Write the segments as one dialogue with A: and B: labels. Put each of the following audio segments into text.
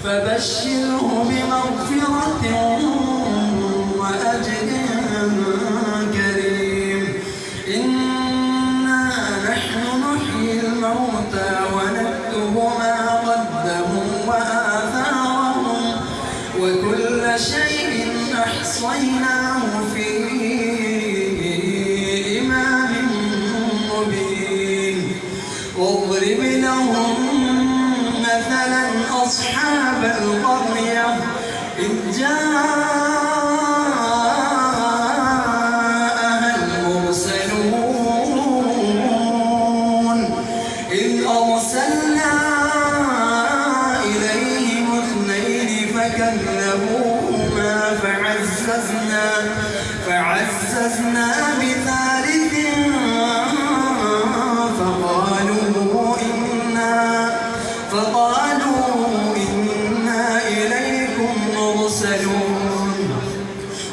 A: فبشره بمغفرة وأجر كريم إنا نحن نحيي الموتى ونكتب ما قدموا وآثارهم وكل شيء أحصيناه في إمام مبين واضرب لهم مثلا أصحاب القرية إذ جاءها المرسلون إذ أرسلنا إليهم اثنين فكذبوهما فعززنا بثالث فقالوا إنا إليكم مرسلون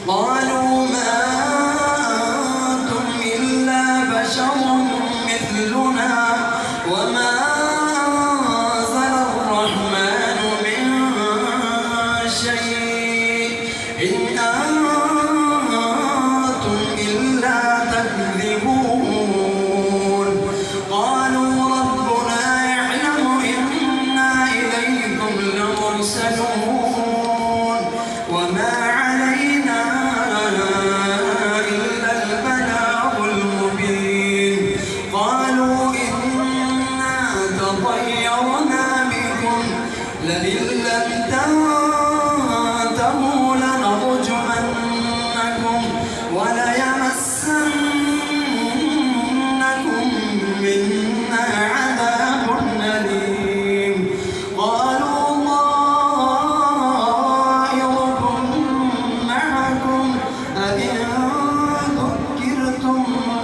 A: قالوا ما أنتم إلا بشر مثلنا وما أنزل الرحمن من شيء إن أنتم إلا تكذبون قالوا ربنا يعلم إنا إليكم لمرسلون وما علينا إلا البلاغ المبين قالوا إنا تطيرنا بكم لئن لم تنتهوا لنرجمنكم وليمسنكم منا عذاب أليم قالوا طائركم معكم أئن ذكرتم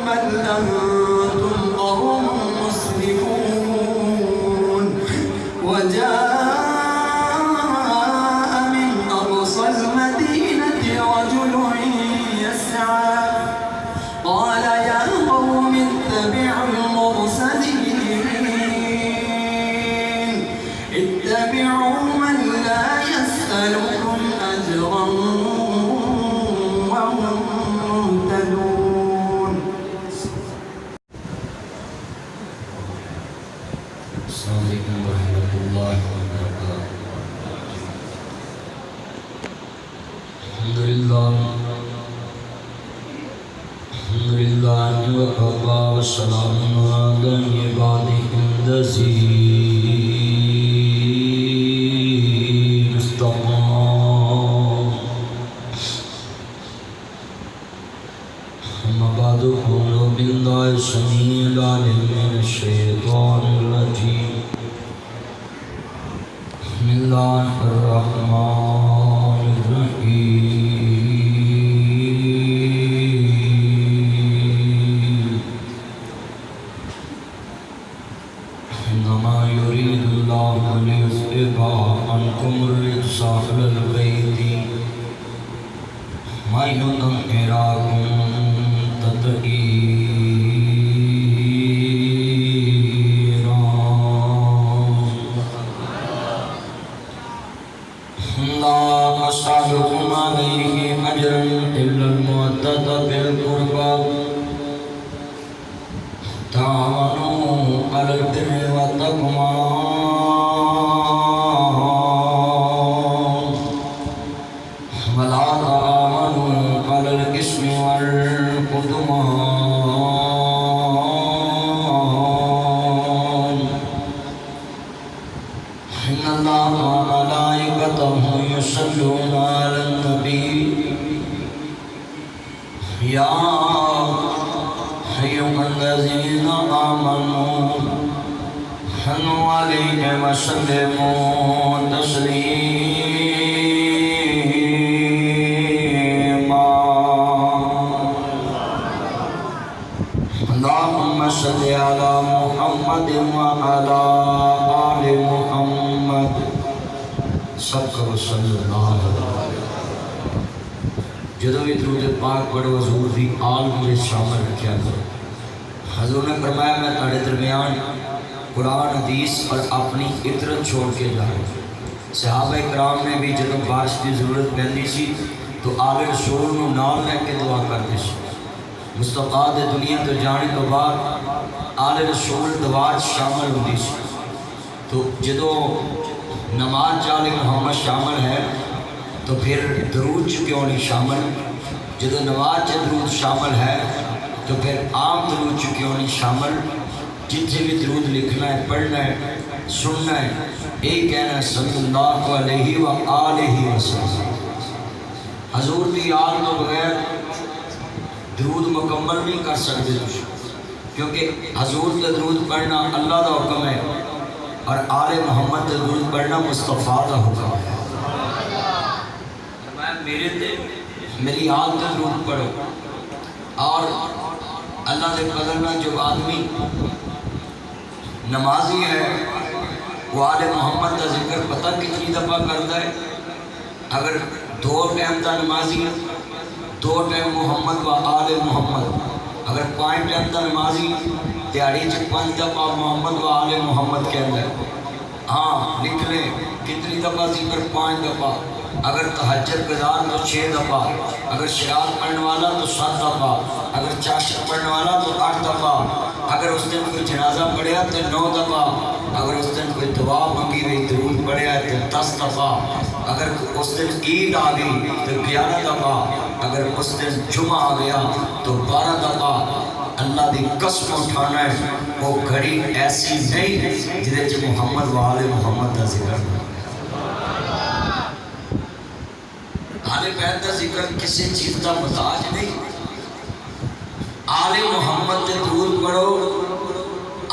A: بل أنتم قوم مسرفون وجاء من أقصى المدينة رجل يسعى قال يا قوم اتبعوا المرسلين اتبعوا من لا يسألكم أجرا وهم مهتدون.
B: السلام علیکم ورحمۃ اللہ وبرکاتہ. الحمدللہ وکفی وسلام علی عبادہ الذین اصطفیٰ. اما بعد اعوذ باللہ السمیع العلیم من الشیطان الرجیم. بسم اللہ الرحمن الرحیم. انما یرید اللہ لیذہب عنکم الرجس اہل البیت ویطہرکم تطہیرا. لا أسألكم عليه أجرا إلا المودة في القربى تعاونوا على البر والتقوى ولا تعاونوا على الإثم والعدوان. إن الله وملائكته يصلون على النبي يا أيها الذين آمنوا صلوا عليه وسلموا تسليما. اللهم صل على محمد وعلى آل محمد. سب کو صلی اللہ علیہ وسلم. جدو بھی درود پاک پڑھو حضور دی آل مجھے شامل رکھیا کرو. حضور نے فرمایا میں تھوڑے درمیان قرآن حدیث اور اپنی عطرت چھوڑ کے جا رہا ہوں. صحابہ کرام نے بھی جب بارش کی ضرورت پیندی سی تو آل رسول نو نال لے کے دعا کرتے سی. مصطفیٰ دے دنیا تو جانے تو بعد آل رسول دعا شامل ہوتی سی. تو جدو نماز آل محمد شامل ہے تو پھر درود کیوں نہیں شامل؟ جدو نماز درود شامل ہے تو پھر عام درود کیوں نہیں شامل؟ جتنے بھی درود لکھنا ہے، پڑھنا ہے، سننا ہے، یہی کہنا ہے صلی اللہ علیہ وآلہ وسلم. حضور کی یاد تو بغیر درود مکمل نہیں کر سکتے کیونکہ حضور کا درود پڑھنا اللہ کا حکم ہے اور آل محمد کا درود پڑھنا مصطفیٰ کا حکم ہے. میرے تے میری یاد کا درود پڑھو. اور اللہ کے فضل میں جو آدمی نمازی ہے وہ آل محمد کا ذکر پتہ کتنی دفعہ کرتا ہے؟ اگر 2 ٹائم کا نمازی ہے 2 ٹائم محمد و آل محمد. اگر 5 ٹائم کا نمازی دیہڑی 5 دفعہ محمد و آل محمد کہتا ہے. ہاں لکھ لیں کتنی دفعہ ذکر؟ 5 دفعہ. اگر تہجد گزار تو 6 دفعہ. اگر شراط پڑھنے والا تو 7 دفعہ. اگر چاشت پڑھنے والا تو 8 دفعہ. اگر اس دن کوئی جنازہ پڑھیا تو 9 دفعہ. اگر اس دن کوئی دعا منگی ہوئی درود پڑھیا تو 10 دفعہ. اگر اس دن عید آ گئی تو 11 دفعہ. اگر اس دن جمعہ آ گیا تو 12 دفعہ. اللہ دی قسم اٹھانا ہے وہ گھڑی ایسی نہیں جدے محمد و آل محمد کا ذکر ہے. آل بیت کا ذکر کسی چیز کا محتاج نہیں. آل محمد تے درود پڑھو.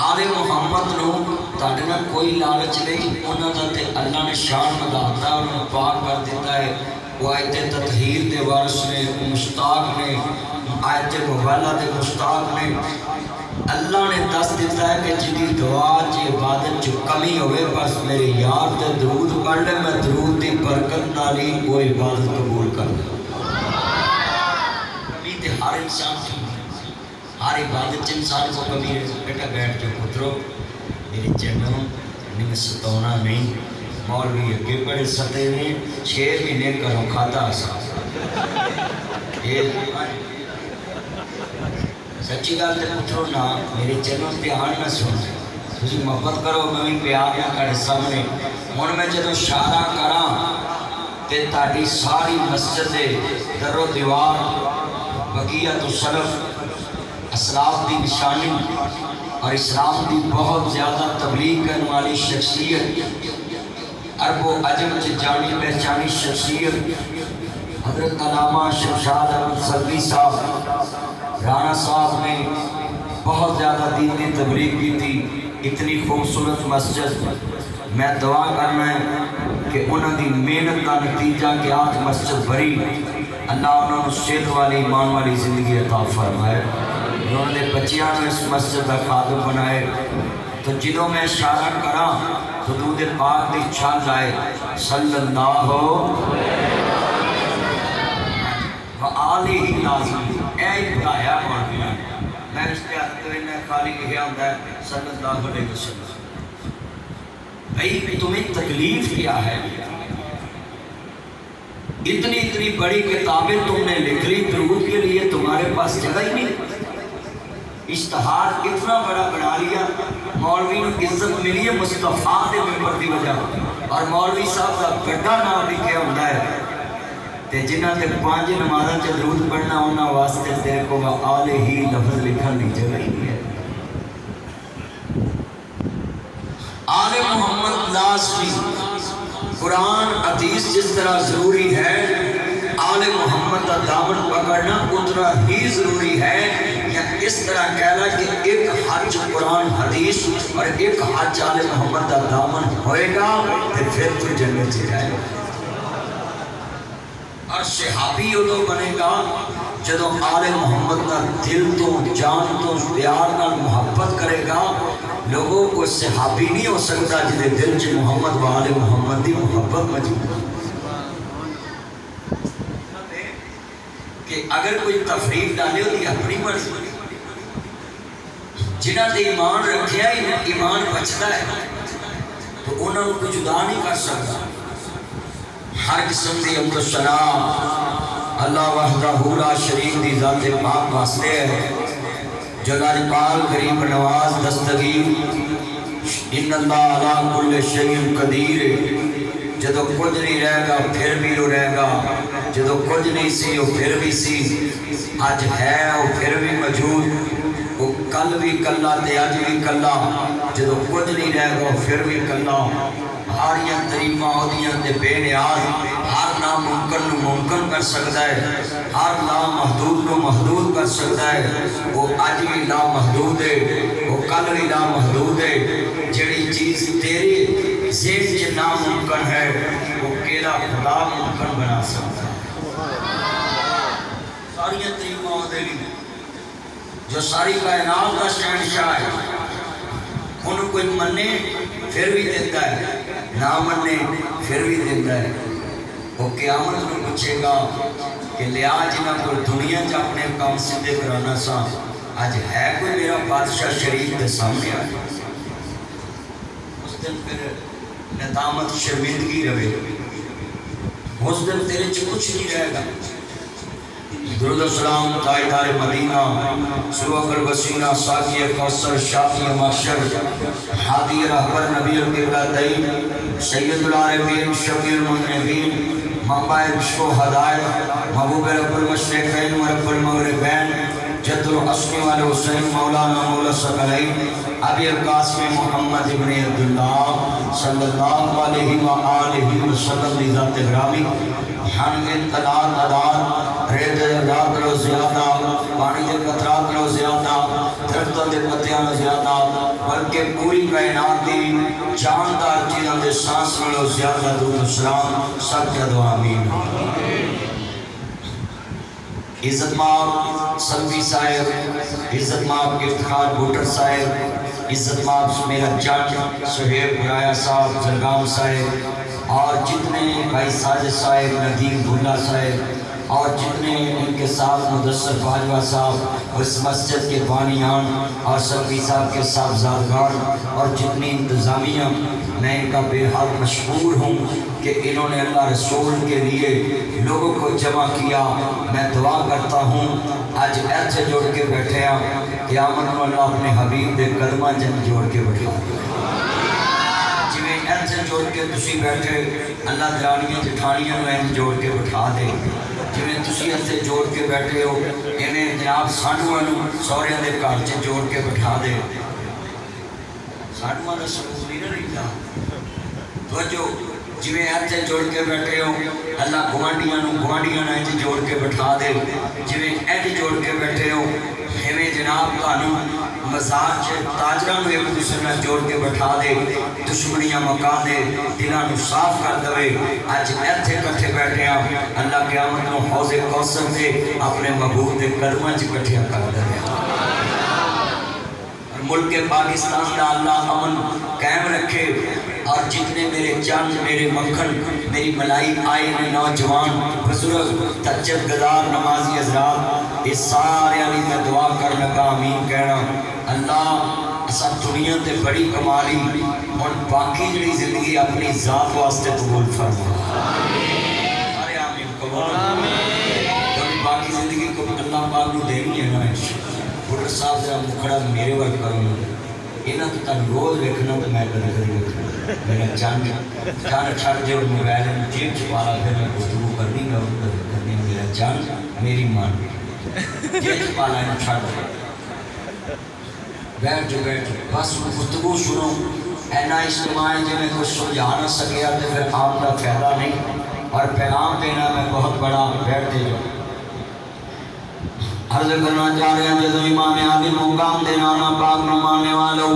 B: آل محمد نو تاڑے میں کوئی لالچ نہیں. انہوں نے تے اللہ نے شان مداتا ہے، انہوں نے پاک کر دیتا ہے. وہ آیت تطہیر دے وارث نے، مشتاق نے، آیت مبالہ دے مشتاق نے. اللہ نے دس دیتا ہے کہ جدی دعا جی عبادت جو کمی ہوئے بس میرے یار تے درود پڑھ لے، میں درود دی برکت نالی وہ عبادت قبول کر لے. کمی تے ہر انسان کی، ہر عبادت انسان کو کمی ہے. بیٹا بیٹھ جو پترو میری چینوں انہیں ستونا نہیں. مولوی اگے بڑے ستے نے 6 مہینے کروں کھاتا سا. سچی گل تے پترو نا میرے چینوں پیار نہ سن تسی محبت کرو. میں بھی پیار نہ کرے سامنے. ہن میں جدوں اشارہ کراں تے تہاڈی ساری مسجد دے در و دیوار بقیت السلف اسلاف دی نشانی اور اسلام دی بہت زیادہ تبلیغ کرنے والی شخصیت، عرب و عجم سے جانی پہچانی شخصیت حضرت علامہ شمشاد احمد سلوی صاحب رانا صاحب نے بہت زیادہ دین کی تبلیغ کی تھی. اتنی خوبصورت مسجد. میں دعا کرنا ہے کہ انہوں دی محنت کا نتیجہ کہ آج مسجد بھری. اللہ انہوں نے صحت والی ایمان والی زندگی عطا فرمائے. انہوں نے بچیاں نے اس مسجد کا خادم بنائے. تو جنہوں میں اشارہ کرا تو درود پاک دی چھال آئے صلی اللہ وآلہ لازم. اے بتایا مولوی میں اس کے حد میں خالی لکھا ہوتا ہے صلی اللہ علیہ وسلم. بھئی تمہیں تکلیف کیا ہے؟ اتنی بڑی کتابیں تم نے لکھ لی، درود کے لیے تمہارے پاس جگہ ہی نہیں. اشتہار اتنا بڑا بنا لیا. مولوی نے عزت ملی ہے مصطفیٰ دے ممبر دی وجہ اور مولوی صاحب کا بڑا نام لکھا ہوتا ہے تے جنہاں تے 5 نمازاں چ درود پڑھنا انہاں واسطے تیرے کو آلہ ہی لفظ لکھن دی جگہ ہی نہیں ہے. آل محمد لازمی. قرآن حدیث جس طرح ضروری ہے آل محمد کا دامن پکڑنا اتنا ہی ضروری ہے. یا اس طرح کہنا کہ ایک حج قرآن حدیث اور ایک حج آل محمد کا دامن ہوئے گا تو پھر تو جنت سے جائے گا. اور صحابی ادو بنے گا جدو آل محمد کا دل تو جان تو پیار نال محبت کرے گا. لوگوں کو صحابی نہیں ہو سکتا جنہیں دل چ محمد و آل محمد دی محبت موجود کہ اگر کوئی تفریق ڈالے ہوتی اپنی مرضی. جنہاں نے ایمان رکھیا ہی ایمان بچتا ہے تو انہوں کو جدا نہیں کر سکتا. ہر قسم دی حمد و ثنا اللہ وحدہ لا شریک دی ذات پاک واسطے ہے جو لاجپال غریب نواز دستگیر ان اللہ علی کل شیء قدیر جدو کچھ نہیں رہے گا پھر بھی وہ رہے گا جدو کچھ نہیں سی وہ پھر بھی سی اج ہے وہ پھر بھی موجود وہ کل بھی کلا تے اج بھی کلا جدو کچھ نہیں رہے گا پھر بھی کلا ہاریاں تریفاں اودیاں تے بے نیاز ہر ناممکن نو ممکن کر سکتا ہے ہر لامحدود نو محدود کر سکتا ہے وہ اج بھی لامحدود ہے وہ کل بھی لامحدود ہے جڑی چیز تیری ذہن چ ناممکن ہے وہ کیڑا خدا ممکن بنا سکتا ہے ساریاں تریفاں اودے جو ساری کائنات کا شہنشاہ ہے انہوں کوئی منے پھر بھی دیتا ہے نہ منے پھر بھی دیتا ہے وہ قیامت میں پوچھے گا کہ لیا جنہ کو دنیا جا اپنے کام سدھے کرانا سا آج ہے کوئی میرا بادشاہ شریف کے سامنے آئے اس دن پھر ندامت شرمندگی رہے اس دن تیرے چ کچھ نہیں رہے گا درود السلام تاجدار مدینہ سوکر وسینہ ساقی کوثر شافی محشر ہادی رہبر نبی القبلتین سید العارفین شفیع المذنبین منبع عشق و ہدایت محبوب رب المشرقین و رب المغربین جد الاصل والحسین مولانا مولا ثقلین ابی القاسم محمد ابن عبداللہ صلی اللہ علیہ وآلہ وسلم لذات گرامی ہنگے تلات ادار ریت اجاد کرو زیادہ پانی دے قطرات کرو زیادہ درختوں دے پتیاں کرو زیادہ بلکہ پوری کائنات دی جاندار چیزاں دے سانس کرو زیادہ درود السلام سب جدو آمین عزت ماب سلوی صاحب عزت ماب افتخار بوٹر صاحب عزت ماب میرا جج سہیب برایا صاحب زرگام صاحب اور جتنے بھائی ساجد صاحب ندیم بھلا صاحب اور جتنے ان کے ساتھ مدثر باجوہ صاحب اس مسجد کے بانیان اور سلوی صاحب کے صاحبزادگان اور جتنی انتظامیہ میں ان کا بے حد مشکور ہوں کہ انہوں نے اللہ رسول کے لیے لوگوں کو جمع کیا میں دعا کرتا ہوں آج ایسے جوڑ کے بیٹھے ہیں کہ آمن اللہ اپنے حبیب دے قدمہ جن جوڑ کے بیٹھا جویں ایسے جوڑ کے تسی بیٹھے اللہ درانیاں جٹھانیاں میں جوڑ کے بٹھا دے جویں تسی ایسے جوڑ کے بیٹھے ہو انہیں جناب سانڈوان سوریاں دے کارچے جوڑ کے بٹھا دے سانڈوان رسول نہیں رہتا تو جو جویں ایسے جوڑ کے بیٹھے ہو اللہ گوانڈیاں ایسے جوڑ کے بٹھا دے جویں ایسے جوڑ کے بیٹھے ہو ہمیں جناب قانون مزار چھے تاجران ایک دوسرے میں جوڑ کے بٹھا دے دشمنیاں مکا دے دلانو صاف کر دوے آج ایتھے کٹھے بیٹھے ہیں اللہ قیامت میں حوض کوثر دے اپنے محبوب دے قدمہ چ کٹھے کر دے ملک پاکستان کا اللہ امن قائم رکھے اور جتنے میرے چاند میرے مکھن میری ملائی آئے میں نوجوان بزرگ تجد گدار نمازی حضرات اس سارے علی میں دعا کر لگا آمین کہنا اللہ سب دنیا تے بڑی کمالی اور باقی جڑی زندگی اپنی ذات واسطے قبول فرما سارے آمین قبول کبھی باقی زندگی کو اللہ پاک نو دینی ہے نا بڑھر صاحب سے مکھڑا میرے وقت کروں انہاں تو تن روز ویکھنا تو میں کدی ویکھنا میرا جان چھڑ دے اور موبائل میں جیب چھپالا پھر میں گفتگو کرنی گا کرنی میرا جان میری مان جیب چھپالا انہاں چھڑ دے بیٹھ جو بس گفتگو سنو اینا اجتماع ہے جنہیں کچھ سمجھا نہ سکیا تو پھر آپ کا فائدہ نہیں اور پیغام دینا میں بہت بڑا بیٹھ دے جو عرض کرنا چاہ رہے ہیں جدو امام عادل مقام دینا نا پاک نمانے والوں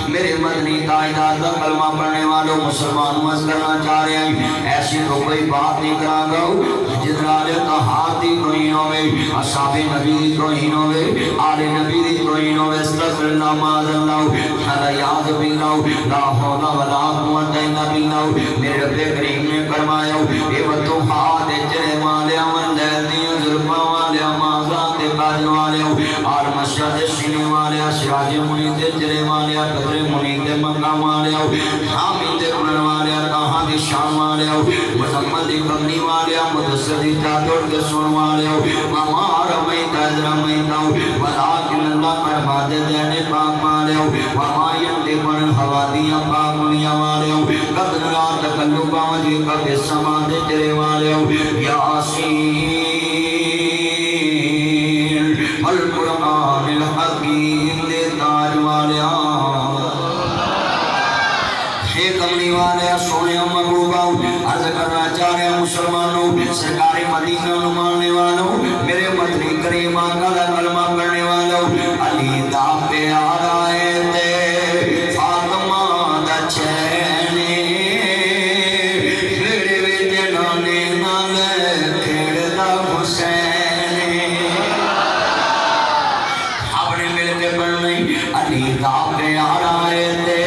B: میرے مدنی تاجدار دا کلمہ پڑھنے والوں مسلمان مز کرنا چاہ رہے ہیں ایسی تو کوئی بات نہیں کرا گا جدرال تحاتی کوئی ہوئے اصحاب نبی کوئی ہوئے آل نبی کوئی ہوئے استغفر اللہ ماذا اللہ حلیات باللہ لا حول ولا قوت الا باللہ میرے رب کریم نے فرمایا اے وتوحاد جے والے امن دیاں ظلماں والے مازات باجن والے اور مشہد سینے والے سراج منید جرے والے قدر منید مقام والے حامد قرآن والے کہاں دی شان والے ہو مزمل دی کمنی والے ہو مدسر دی چادر کے سن والے ہو ماما رمین دائز رمین داؤ ولیکن اللہ مرباد دینے پاک والے ہو وما ینتقن حوادیاں پاک منیا والے ہو قدر رات تقلبہ وجی قد سمان دے تیرے والے ہو یاسین القرآن الحکیم دے تاج والے کملی والے سونے محبوبہ عرض کرنا چاہ رہے مسلمانوں سرکار مدینہ ماننے والوں میرے مدنی کریم آقا دا کلمہ کرنے والوں علی دا پیارا تے فاطمہ دا چینے کھڑے ویتے نانے نالے کھڑ دا حسین اپنے مل کے پڑھنے علی دا پیارا تے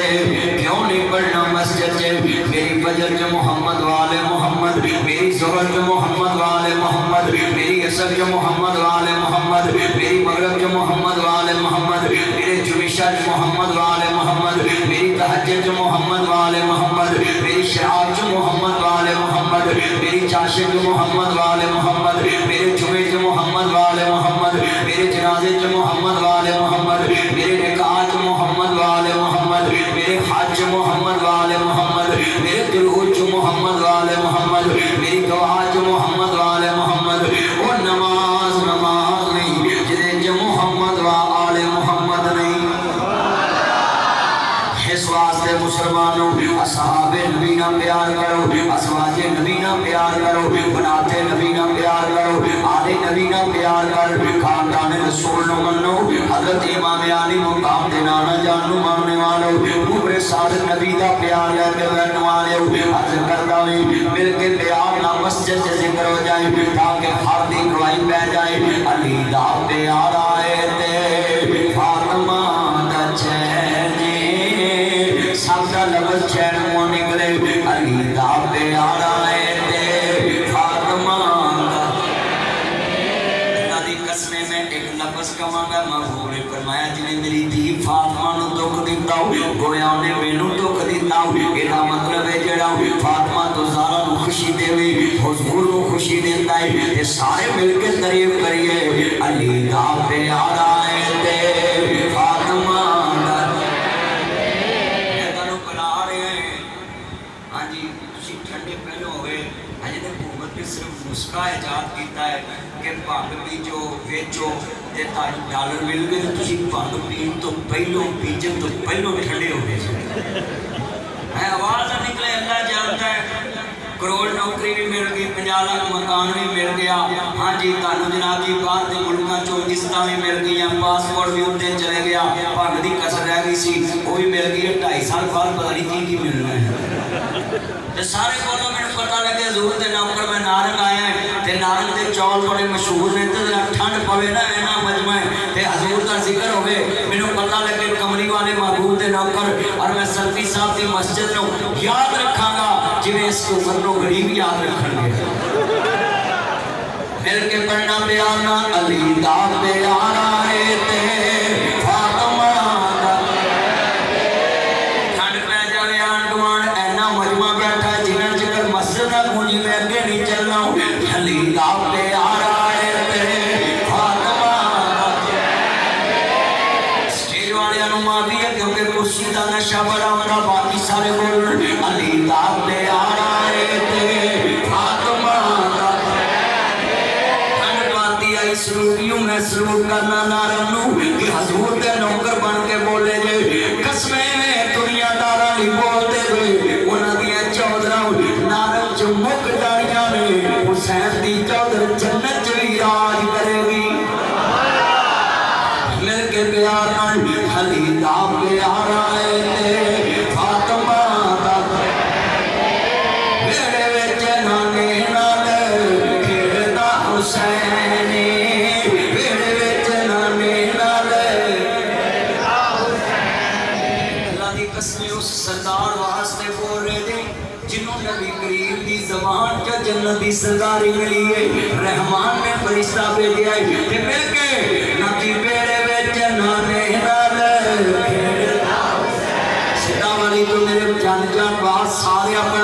B: میری فجر جو محمد والے محمد میری ظہر جو محمد والے محمد میری عصر جو محمد والے محمد میری مغرب جو محمد والے محمد میرے جمعہ جو محمد والے محمد میری تہجد جو محمد والے محمد میری شراب جو محمد والے محمد میری چاشر جو محمد والے محمد میرے جمعے جو محمد والے محمد میرے جنازے جو محمد والے محمد میرے نکاح جو محمد والے محمد میرے حج محمد والے محمد میرے درود جو محمد والے محمد میری دعا جو محمد والے محمد اور نماز نماز نہیں جنہیں جو محمد والے محمد نہیں اس واسطے مسلمانوں اصحاب نبی نہ پیار کرو ازواج نبی نہ پیار کرو بنات نبی نہ پیار کرو آل نبی نہ پیار کر خاندان رسول نو منو حضرت امام علی مقام دے نانا جانو ماننے والو عمر صادق نبی دا پیار لے کے بیٹھنے والے عرض کرتا ہوئی مل کے پیار نہ مسجد سے ذکر ہو جائے تاکہ ہر دن گواہی پہ جائے علی دا پیار آئے تے فاطمہ دا چینے سب دا لفظ چین مو نکلے علی دا پیار آئے تے فاطمہ دا اللہ دی قسمے میں ایک لفظ کہاں گا محبوب نے فرمایا جنہیں میری دی فاطمہ نو دکھ دیتا ہوں گویا انہیں میں نو دکھ دیتا ہوں اینا مطلب ہے جڑا فاطمہ تو زارہ نو خوشی دے وے حضور نو خوشی دیتا ہے یہ سارے مل کے تعریف کریے علی دا پیار آئے تے فاطمہ دا مسکا ایجاد کیتا ہے کہ بھنگ بیجو ویچو تے تاری ڈالر مل گئے تسی بھنگ پین تو پہلوں بیجن تو پہلوں ٹھنڈے ہو گئے آواز نکلے اللہ جانتا ہے کروڑ نوکری بھی مل گئی 50 لاکھ مکان بھی مل گیا ہاں جی تانوں جناب جی باہر دے ملکاں چوں قسطاں بھی مل گئیاں پاسپورٹ بھی اتنے چلے گیا بھنگ دی کسر رہ گئی سی وہ بھی مل گئی 2.5 سال بعد پتہ نہیں کی ملنا ہے تے سارے کولوں میں پتہ لگے حضور دے نوکر میں نارنگ آیا ہے تے نارنگ دے چول بڑے مشہور نے تے ٹھنڈ پوے نا اینا مجمع تے حضور دا ذکر ہوے مینوں پتہ لگے کملی والے محبوب دے نوکر اور میں سلفی صاحب دی مسجد نو یاد رکھاں گا جویں اس کو مرنو غریب یاد رکھن گے مل کے پڑھنا پیارنا علی دا پیارا ہے تے فاطمہ دا ٹھنڈ پہ جاوے آن گوان اینا مجمع بیٹھا جنہاں چکر مسجد نہ گونجی میں اگے نہیں چلنا علی دا پیارا ہے تے فاطمہ دا سٹیج والے انما بھی ہے کیونکہ کرسی دا نشہ بڑا ہونا باقی سارے بولن علی دا پیارا ہے تے فاطمہ دا سلوکیوں میں سلوک کرنا نارم نو کہ حضور دے نوکر بن کے بولے جے قسمیں میں دنیا دارا نہیں بولتے ہوئے انہاں دیا چودرہ نارم جو مک جانیاں میں حسین دی چودر جنت بھی راج کرے گی مل کے پیار علی دا پیار آئے تے فاطمہ دا میرے وچ نانے نال کھیڑدا حسین سردار واسطے بول رہے تھے جنہوں نبی کریم دی زبان کا جنت دی سرداری ملی ہے رحمان نے فرشتہ بھیجا ہے کہ مل کے نبی بیڑے وچ نانے نال کھیڑدا حسین سیدھا والی تو میرے جان جان بات سارے اپنے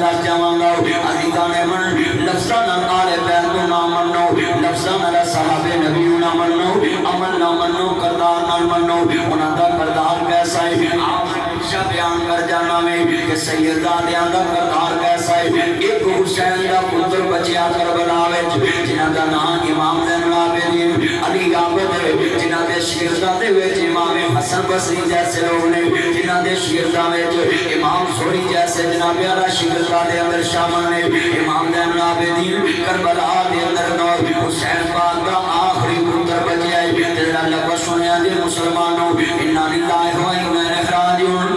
B: دس جاواں عزیزان من لفظاں نال آل بیت نو نہ منو لفظاں نال صحابہ نبی نو نہ منو عمل نہ منو کردار نال منو انہاں دا کردار کیسا ہے آپ ہمیشہ بیان کر جانا میں کہ سیدزادیاں دا کردار کیسا ہے ایک حسین دا پتر بچیا کربلا وچ جنہاں دا نام امام زین العابدین علی عابد ہے جنہاں دے شہزادے وچ امام حسن بصری جیسے لوگ نے جنہاں دے شہزادے وچ امام زہری جیسے جناب اعلی شہزادے اندر شامل نے امام زین العابدین کربلا دے اندر نور حسین پاک دا آخری پتر بچیا ہے تے اللہ کو سنیا جی مسلمانوں انا للہ و انا الیہ راجعون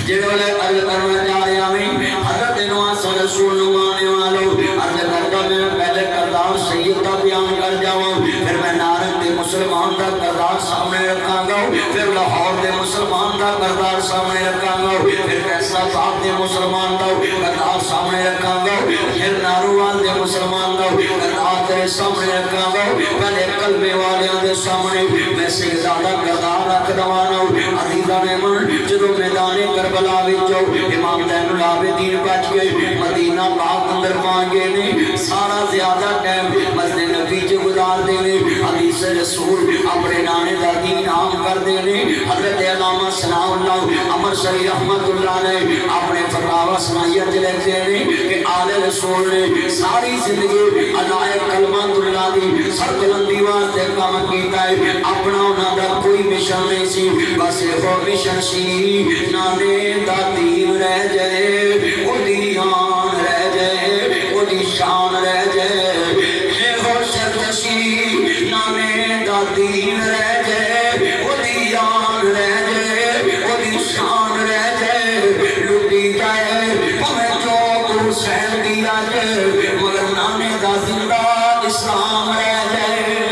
B: جڑے عرض کرنا چاہ رہا میں حضرت نواز رسول نمانے والوں عرض کرتا میں پہلے کردار سید کا بیان کر جاؤں پھر میں نارنگ دے مسلمان دا کردار سامنے رکھاں گا پھر لاہور دے مسلمان دا کردار سامنے رکھاں گا پھر فیصلہ آباد دے مسلمان دا کردار سامنے رکھاں گا پھر ناروال دے مسلمان دا کردار تیرے سامنے رکھاں گا پہلے قلبے والیاں دے سامنے میں سیدادہ کردار رکھ دوانا عزیزہ نے من جدو میدان کربلا وچو امام زین العابدین بچ گئے مدینہ پاک اندر مانگے نے سارا زیادہ ٹائم مسجد نبی جو گزار دینے حدیث رسول اپنے نانے دا دین عام کر دینے حضرت علامہ ثناء اللہ عمر شریف رحمت اللہ نے اپنے فتاوی سنائیت لکھ دینے کہ آل رسول نے ساری زندگی ادائے کلمات اللہ دی سربلندی واسطے کام کیتا ہے اپنا انہاں دا کوئی مشن نہیں سی بس وہ مشن سی نانے دا دین رہ جائے وہ دیان رہ جائے وہ دی شان رہ جائے ہے وہ شرطشی نانے دا دین رہ جائے وہ دیان رہ جائے وہ دی شان رہ جائے لٹی جائے پمیں چوک حسین دیا جائے مگر نانے دا زندہ اسلام رہ جائے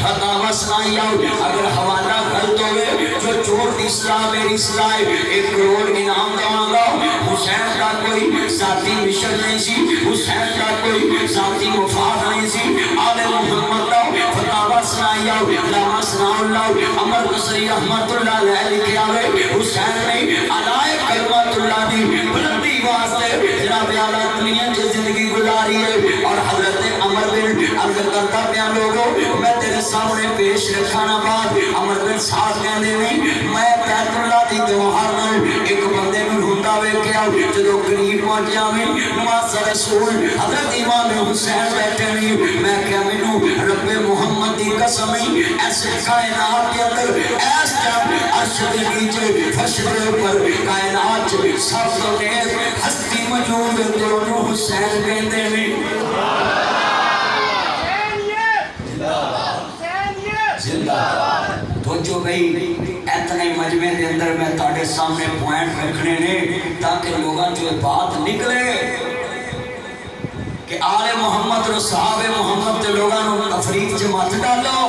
B: فتاوی سنائی آؤ اگر حوالہ غلط ہوئے جو چور اسلام میری اصلاح 1 کروڑ انعام دوں گا حسین کا کوئی ذاتی مشن نہیں سی حسین کا کوئی ذاتی مفاد نہیں سی آل محمد دا فتاوی سنائی آؤ علامہ ثناء اللہ عمر بصری رحمت اللہ علیہ لکھے آوے حسین نے علائے کلمات اللہ دی بلندی واسطے جناب اعلیٰ دنیا کی زندگی گزاری ہے اور حضرت عمر بن عرض کرتا پیا لوگوں میں تیرے سامنے پیش رکھانا بات عمر بن ساتھ کہنے نہیں میں بیت اللہ دی تیوہار نال ایک بندے میں ڈھونڈا ہوئے کیا جدو قریب پہنچیا میں نواز رسول حضرت امام حسین بیٹھے نہیں میں کیا منو رب محمد دی قسم ایسے کائنات کے اندر ایس جب عرش دے نیچے فرش دے اوپر کائنات سب تو نیز ہستی موجود دونوں حسین کہتے ہیں تو جو گئی اتنے مجمع دے اندر میں تاڑے سامنے پوائنٹ رکھنے نے تاکہ لوگاں جو بات نکلے کہ آل محمد اور صحابہ محمد تے لوگاں نو تفریق جماعت ڈالو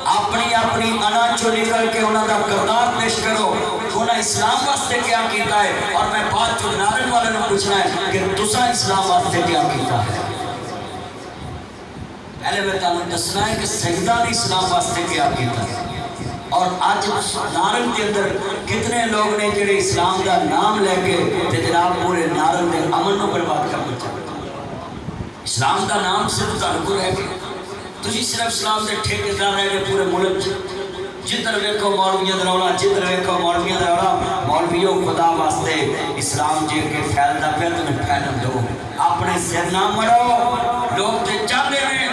B: اپنی انا چو نکل کے انہاں دا کردار پیش کرو انہاں اسلام واسطے کیا کیتا ہے اور میں بات جو نارن والے نے پوچھنا ہے کہ تساں اسلام واسطے کیا کیتا ہے پہلے میں تعلق دسنا ہے کہ سجدہ نے اسلام واسطے کیا کیتا ہے اور آج نارن کے اندر کتنے لوگ نے جڑے اسلام دا نام لے کے جناب پورے نارن دے امن نو برباد کرنا چاہتے اسلام دا نام صرف تعلق رہ گئے تجھی صرف اسلام دے ٹھیکیدار رہ گئے پورے ملک جدھر ویکھو مولویاں دروڑا جدھر ویکھو مولویاں دروڑا مولویوں خدا واسطے اسلام جے کے پھیلدا پھر تمہیں پھیلن دو اپنے سر نہ مرو لوگ تے چاہتے ہیں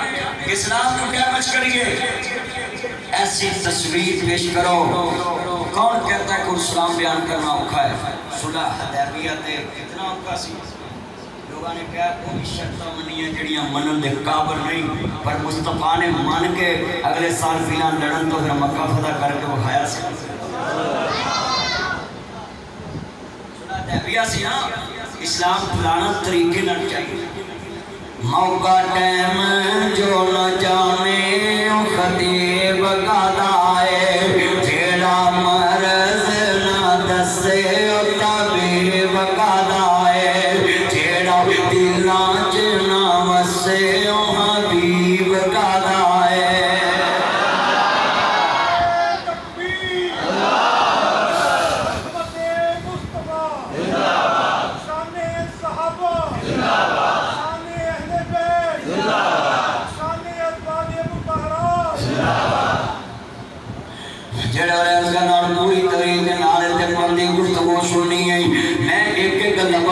B: کہ اسلام کو ڈیمیج کریے ایسی تصویر پیش کرو کون کہتا ہے کہ اسلام بیان کرنا اوکھا ہے صلح حدیبیہ تے کتنا اوکھا سی لوگوں نے کہا کوئی شرطہ منی ہے جڑیاں منن دے قابل نہیں پر مصطفیٰ نے مان کے اگلے سال فیلان لڑن تو پھر مکہ فتح کر کے بخایا سی صلح حدیبیہ سی نا اسلام پھلانا طریقے نہ چاہیے موقع ٹائم جو نہ جانے خطیب کا دائے جیڑا مرض نہ دسے طبیب کا دائے جیڑا دلانچ نہ وسے حبیب کا دائے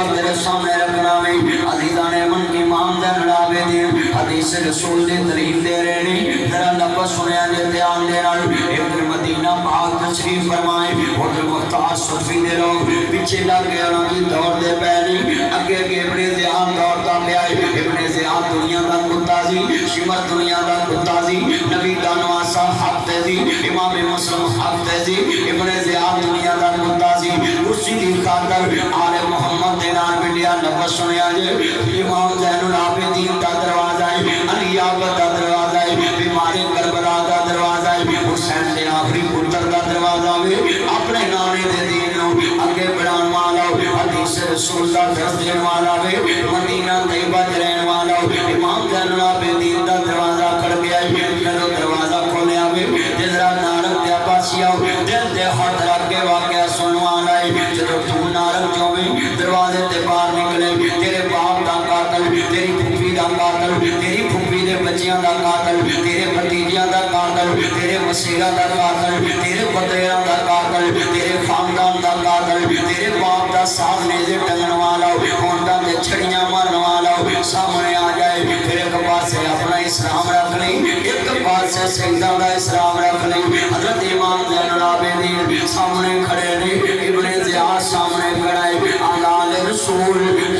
B: خبر تیرے سامنے رکھنا میں عزیزان من کی امام زین العابدین حدیث رسول دے ترین دے رہے نہیں ذرا لفظ سنیا جے دھیان دے رہا ابن مدینہ پاک تشریف فرمائے ہوتر مختار صفی دے لوگ پیچھے لگ گئے انہوں کی دور دے پہنی اگے اگے ابن زیاد دور دا پہ آئے ابن زیاد دنیا دا کتازی شمر دنیا دا کتازی نبی دانواسا حق تیزی امام مسلم حق تیزی ابن زیاد دنیا دا کتازی اسی دی خاطر آل محمد دینار ملیا لفظ سنیا جے امام زین العابدین دا دروازہ ہے علی آباد دا دروازہ ہے بیمار کربلا دا دروازہ ہے حسین دے آخری پتر دا دروازہ ہے اپنے نانے دے دین نو اگے بڑھان والا حدیث رسول دا درس دین والا ہے مدینہ طیبہ رہن والا امام زین العابدین دا دروازہ کھڑ گیا ہے جدو دروازہ کھولیا ہے جدرا نارک دے عباسیہ دل دے ہاتھ رکھ کے واقعہ سنوانا ہے جدو تو نارک جو میں دروازے تے باہر نکلے تیرے باپ دا قاتل تیری پھوپھی دا قاتل تیری پھوپھی دے بچیاں دا قاتل تیرے بھتیجیاں دا قاتل تیرے مسیرہ دا قاتل تیرے قطریاں دا قاتل تیرے خاندان دا قاتل تیرے باپ دا سامنے سے ٹنگن والا ہونڈا دے چھڑیاں مارن والا سامنے آ جائے پھر ایک پاس سے اپنا اسلام رکھ لیں ایک پاس سے سیدہ دا اسلام رکھ لیں حضرت امام زین العابدین سامنے کھڑے نہیں ابن زیاد سامنے کھڑائے آلال رسول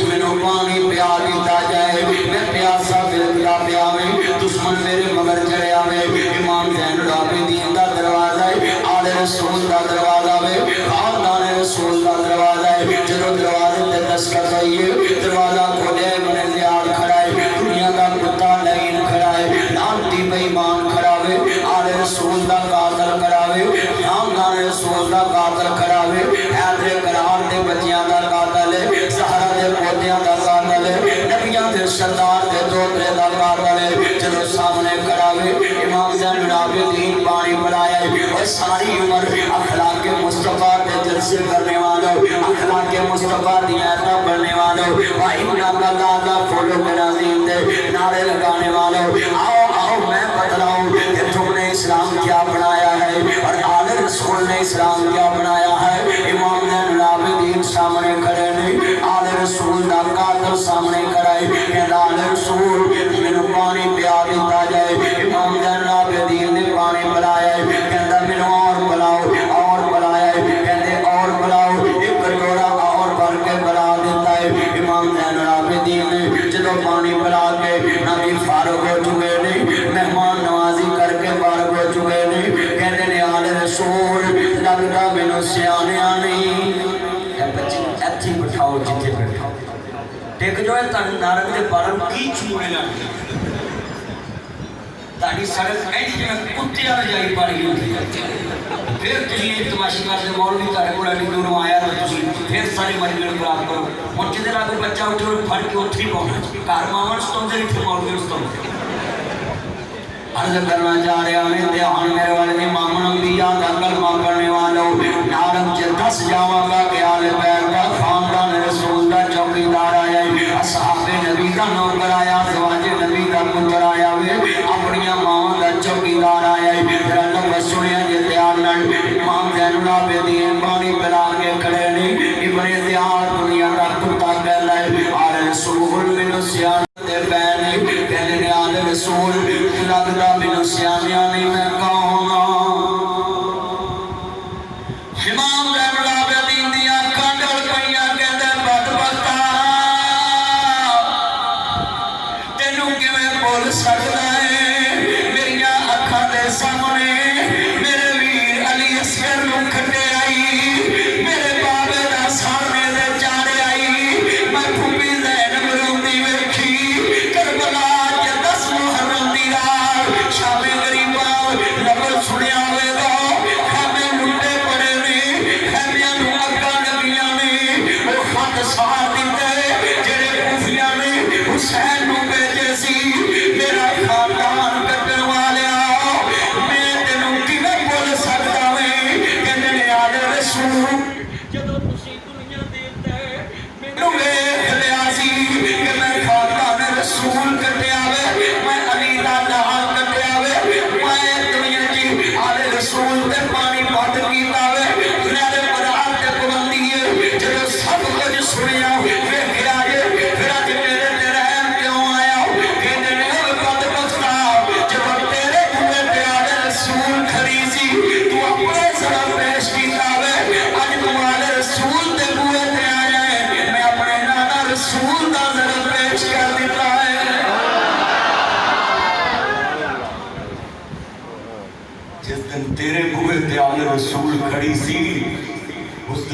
B: منو پانی پیا دیتا جائے میں پیاسا بلکلا پیا میں دشمن میرے مگر چڑے آوے امام زین العابدین دا دروازہ ہے آل رسول دا دروازہ ہے خاندان رسول دا دروازہ ہے جدو دروازے تے دستخط ہوئیے دروازہ کھولے ابن زیاد کھڑا ہے دنیا دا کتا لین کھڑا ہے لانتی بے ایمان کھڑا ہے آل رسول دا قاتل کھڑا ہے خاندان رسول دا قاتل کھڑا ہے حیدر قرار دے بچیاں دا قاتل ہے سہرہ دے پوتیاں دا قاتل ہے نبیاں دے سردار دے دوترے دا قاتل ہے جدو سامنے کھڑا ہے امام زین العابدین پانی پڑھایا ہے اور ساری عمر اخلاق مصطفیٰ دے جلسے کرنے والا اخلاق مصطفیٰ دیاتا پڑھنے والا وَإِنَّا قَلَّا فُولُ بِنَظِيم دے نعرے لگانے والا آؤ آؤ میں بتلاؤں کہ تم نے اسلام کیا بنایا ہے اور آل رسول نے اسلام کیا بنایا ہے امام زین العابدین سامنے کھڑے نہیں آل رسول دا قاتل سامنے کھڑے کہ آل رسول میں پانی پیا دیتا جائے امام زین العابدین نے پانی پلایا ہے کہتا میں اور بلایا ہے کہتے اور بلاؤ ایک کٹورا اور بھر کے بلا دیتا ہے امام زین العابدین نے جدو پانی پلا کے نبی فارغ ہو چکے نہیں مہمان نوازی کر کے فارغ ہو چکے نہیں کہتے نے آل رسول لگتا مینوں سیانیاں نہیں ایتھی بٹھاؤ جتھے بٹھاؤ ٹیک جو ہے تن نارک دے بارم کی چوڑے لگے تاڑی سڑک ایسی جگہ کتے آنے جائی پاڑی ہوتی ہے پھر تجھے تماشی کر دے مولوی تارے کو لڑی دونوں آیا تو تجھے پھر ساری مجموعے پرات کرو ان چیزیں آگے بچہ اٹھے اور پھڑ کے اتھری پہنچ کار مامان ستوں دے تھے مولوی ستوں عرض کرنا چاہ رہے ہمیں دیہان میرے والے امام انبیاء دا کلمہ پڑھنے والوں نارم چل 10 جاواں کا خیال پیدا خاندان رسول دا چوکیدار آیا اصحاب نبی دا نوکر آیا زواج نبی دا پتر آیا اپنی ماں دا چوکیدار آیا پھر اللہ سنیا جے تیار نال امام زین العابدین پانی پلا کے کھڑے نے ابن زیاد دنیا دا کتا کہلا ہے آل رسول من سیان دے پہنے کہنے نے آل رسول لگتا من سیانیاں نہیں میں کہوں امام زین العابدین دیا کانڈل پہیاں کہتے بدبختہ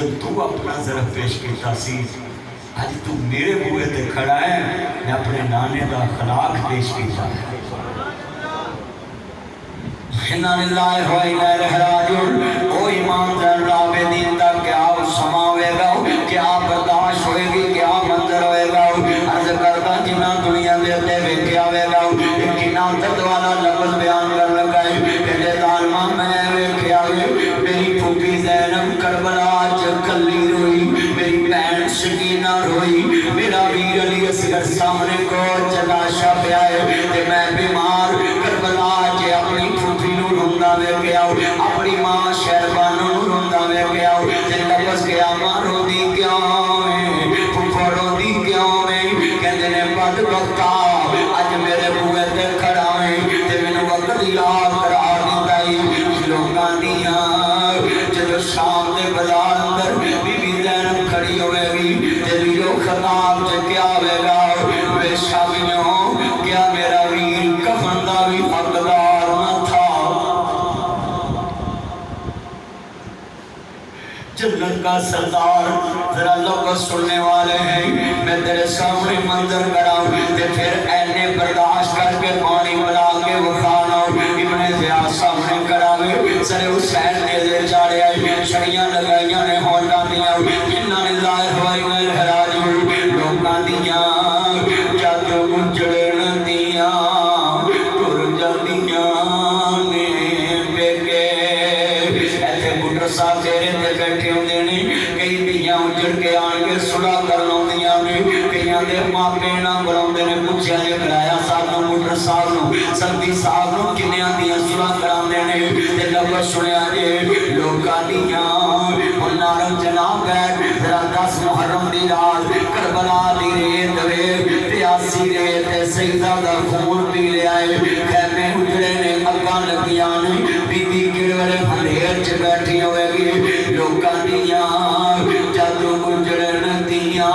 B: جب تو اپنا ذرا پیش کیتا سی اج تو میرے بوئے تے کھڑا ہے میں اپنے نانے دا اخلاق پیش کیتا ہے اِنَّا لِلَّهِ وَإِنَّا إِلَيْهِ رَاجِعُونَ او ایمان دار عابدین دا کیا سما ہوئے گا کیا برداشت ہوئے گی کیا منظر ہوئے گا عرض کرتا جنہ دنیا دے ویکھیا ہوئے گا کنا درد والا لفظ بیان کر لگا ہے کہتے ظالمہ میں ویکھیا ہوئے میری پھوپھی زینب کربلا اج کلی روئی میری بہن سکینہ روئی میرا ویر علی اصغر سامنے کو چلاشا پیا ہے تے میں بیمار کربلا اج اپنی پھوپھی نو روندا ویکھیا اپنی ماں شہربانو نو روندا ویکھیا تے لفظ کیا ماں روندی کیوں ہے پھوپھا روندی کیوں ہے کہندے نے بدبختا اج میرے بوئے تے کھڑا ہے تے مینوں وقت یاد کرا دیندا ہے لوکاں دیاں جدوں شام دے بازار اندر بی بی زینب کھڑی ہوئے گی تے ویرو خطاب تے کیا ہوئے گا بے شامیوں کیا میرا ویر کفن دا بھی حقدار نہ تھا جنت کا سردار ذرا لفظ سننے والے ہیں میں تیرے سامنے منظر کراؤں تے پھر اینے برداشت کر کے پانی بلا کے وکھانا ابن زیاد سامنے کراوے سر حسین نے دے چاڑے آئے چھڑیاں لگائیاں نے ہونڈا دیا اِنَّا لِلَّهِ وَإِنَّا إِلَيْهِ رَاجِعُونَ لوکاں دیاں جد اجڑن دیاں ٹر جاندیاں نے بیگے ایتھے بڈر صاحب تیرے تے بیٹھے ہوندے نے کئی دیاں اجڑ کے آن کے صلح کر لاؤندیاں نے کئیاں دے ماپے نہ بلاؤندے نے پوچھیا جے کرایا صاحب نو بڈر صاحب نو سلطی صاحب نو کنیاں دیاں صلح کراندے نے تے لفظ سنیا جے لوکاں دیاں نارم جناب ہے ذرا 10 محرم دی رات کربلا دی ریت وے پیاسی ریت سیدہ دا خون پی لے آئے خیمے اجڑے نے اگاں لگیاں نے بی بی کڑوڑے اندھیر چ بیٹھی ہوئے گی لوکاں دیاں جد اجڑن دیاں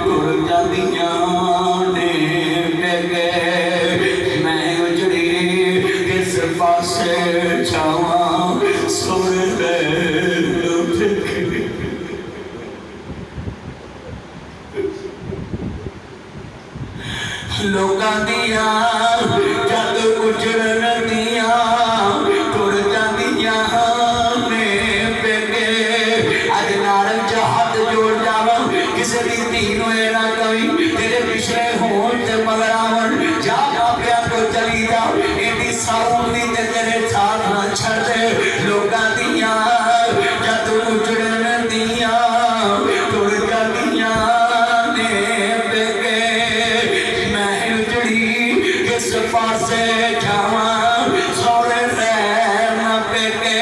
B: ٹر جاندیاں نے بیگے میں اجڑی کس پاسے جاواں سر لوکاں دیاں جد اجڑن دیاں ٹر جاندیاں نے بیگے اج نارن چ ہاتھ جوڑ جاواں کسے دی دھی نوں اے نہ کہیں تیرے پچھلے ہون تے مگر آون جا ماپیاں کو چلی جا ایڈی ساؤں دی تے تیرے ساتھ نہ چھڑ دے لوکاں دیاں جد اجڑن دیاں ٹر جاندیاں نے بیگے میں اجڑی کس پاسے جاواں سوڑے رہن بیگے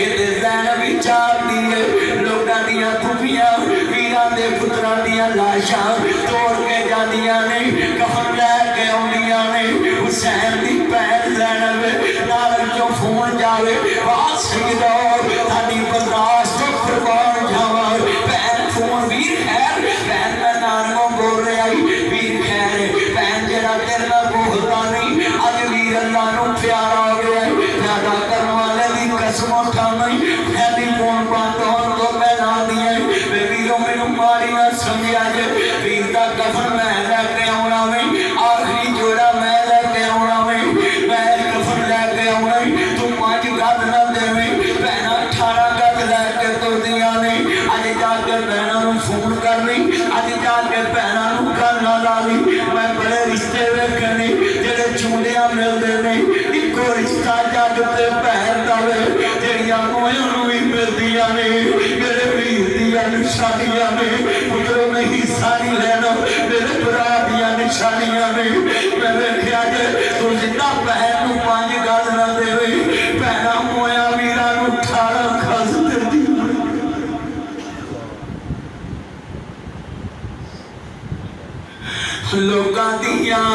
B: ادھے زینب چار دیے لوکاں دیاں پھوپھیاں ویراں دے پتراں دیاں لاشاں توڑ کے جاندیاں نے کفن لے کے آؤندیاں نے حسین دی بہن زینب نال جو فون جاوے آ سیدو تھاڈی برداشت قربان جاواں بہن فون ویر خیر بہن میں نارموں بول رہے آئی ویر خیر بہن جڑا تیرے نال بولدا نہیں اج ویر اللہ نو پیارا ہو گیا پیارا کرن والے دی قسم اٹھاویں ایڈی فون بند ہون تو پہلا دیے ویرو مینوں ماری نہ سمجھیا جے ویر دا کفن میں لے کے آونا ویں آخری جوڑا میں لے کے آونا ویں میں کفن لے کے آونا تو 5 گد نہ دیویں بہنا 18 گد لے کے تردیاں نے اج جا کے بہناں نوں فون کرنی اج جا کے بہناں نوں گل نہ لاوی میں بڑے رشتے ویکھنے جڑے چونڈیاں ملدے نے اکو رشتہ جگ تے بہن دا وے جڑیاں موئیاں نوں وی ملدیاں نے میرے ویر دیاں نشانیاں نے پتروں نے حصہ نہیں لینا میرے برا دیاں نشانیاں نے میں ویکھیا جے تو زندہ بہن نوں 5 گل نہ دیوے بہناں موئیاں ویراں نوں 18 گز دیندی لوکاں دیاں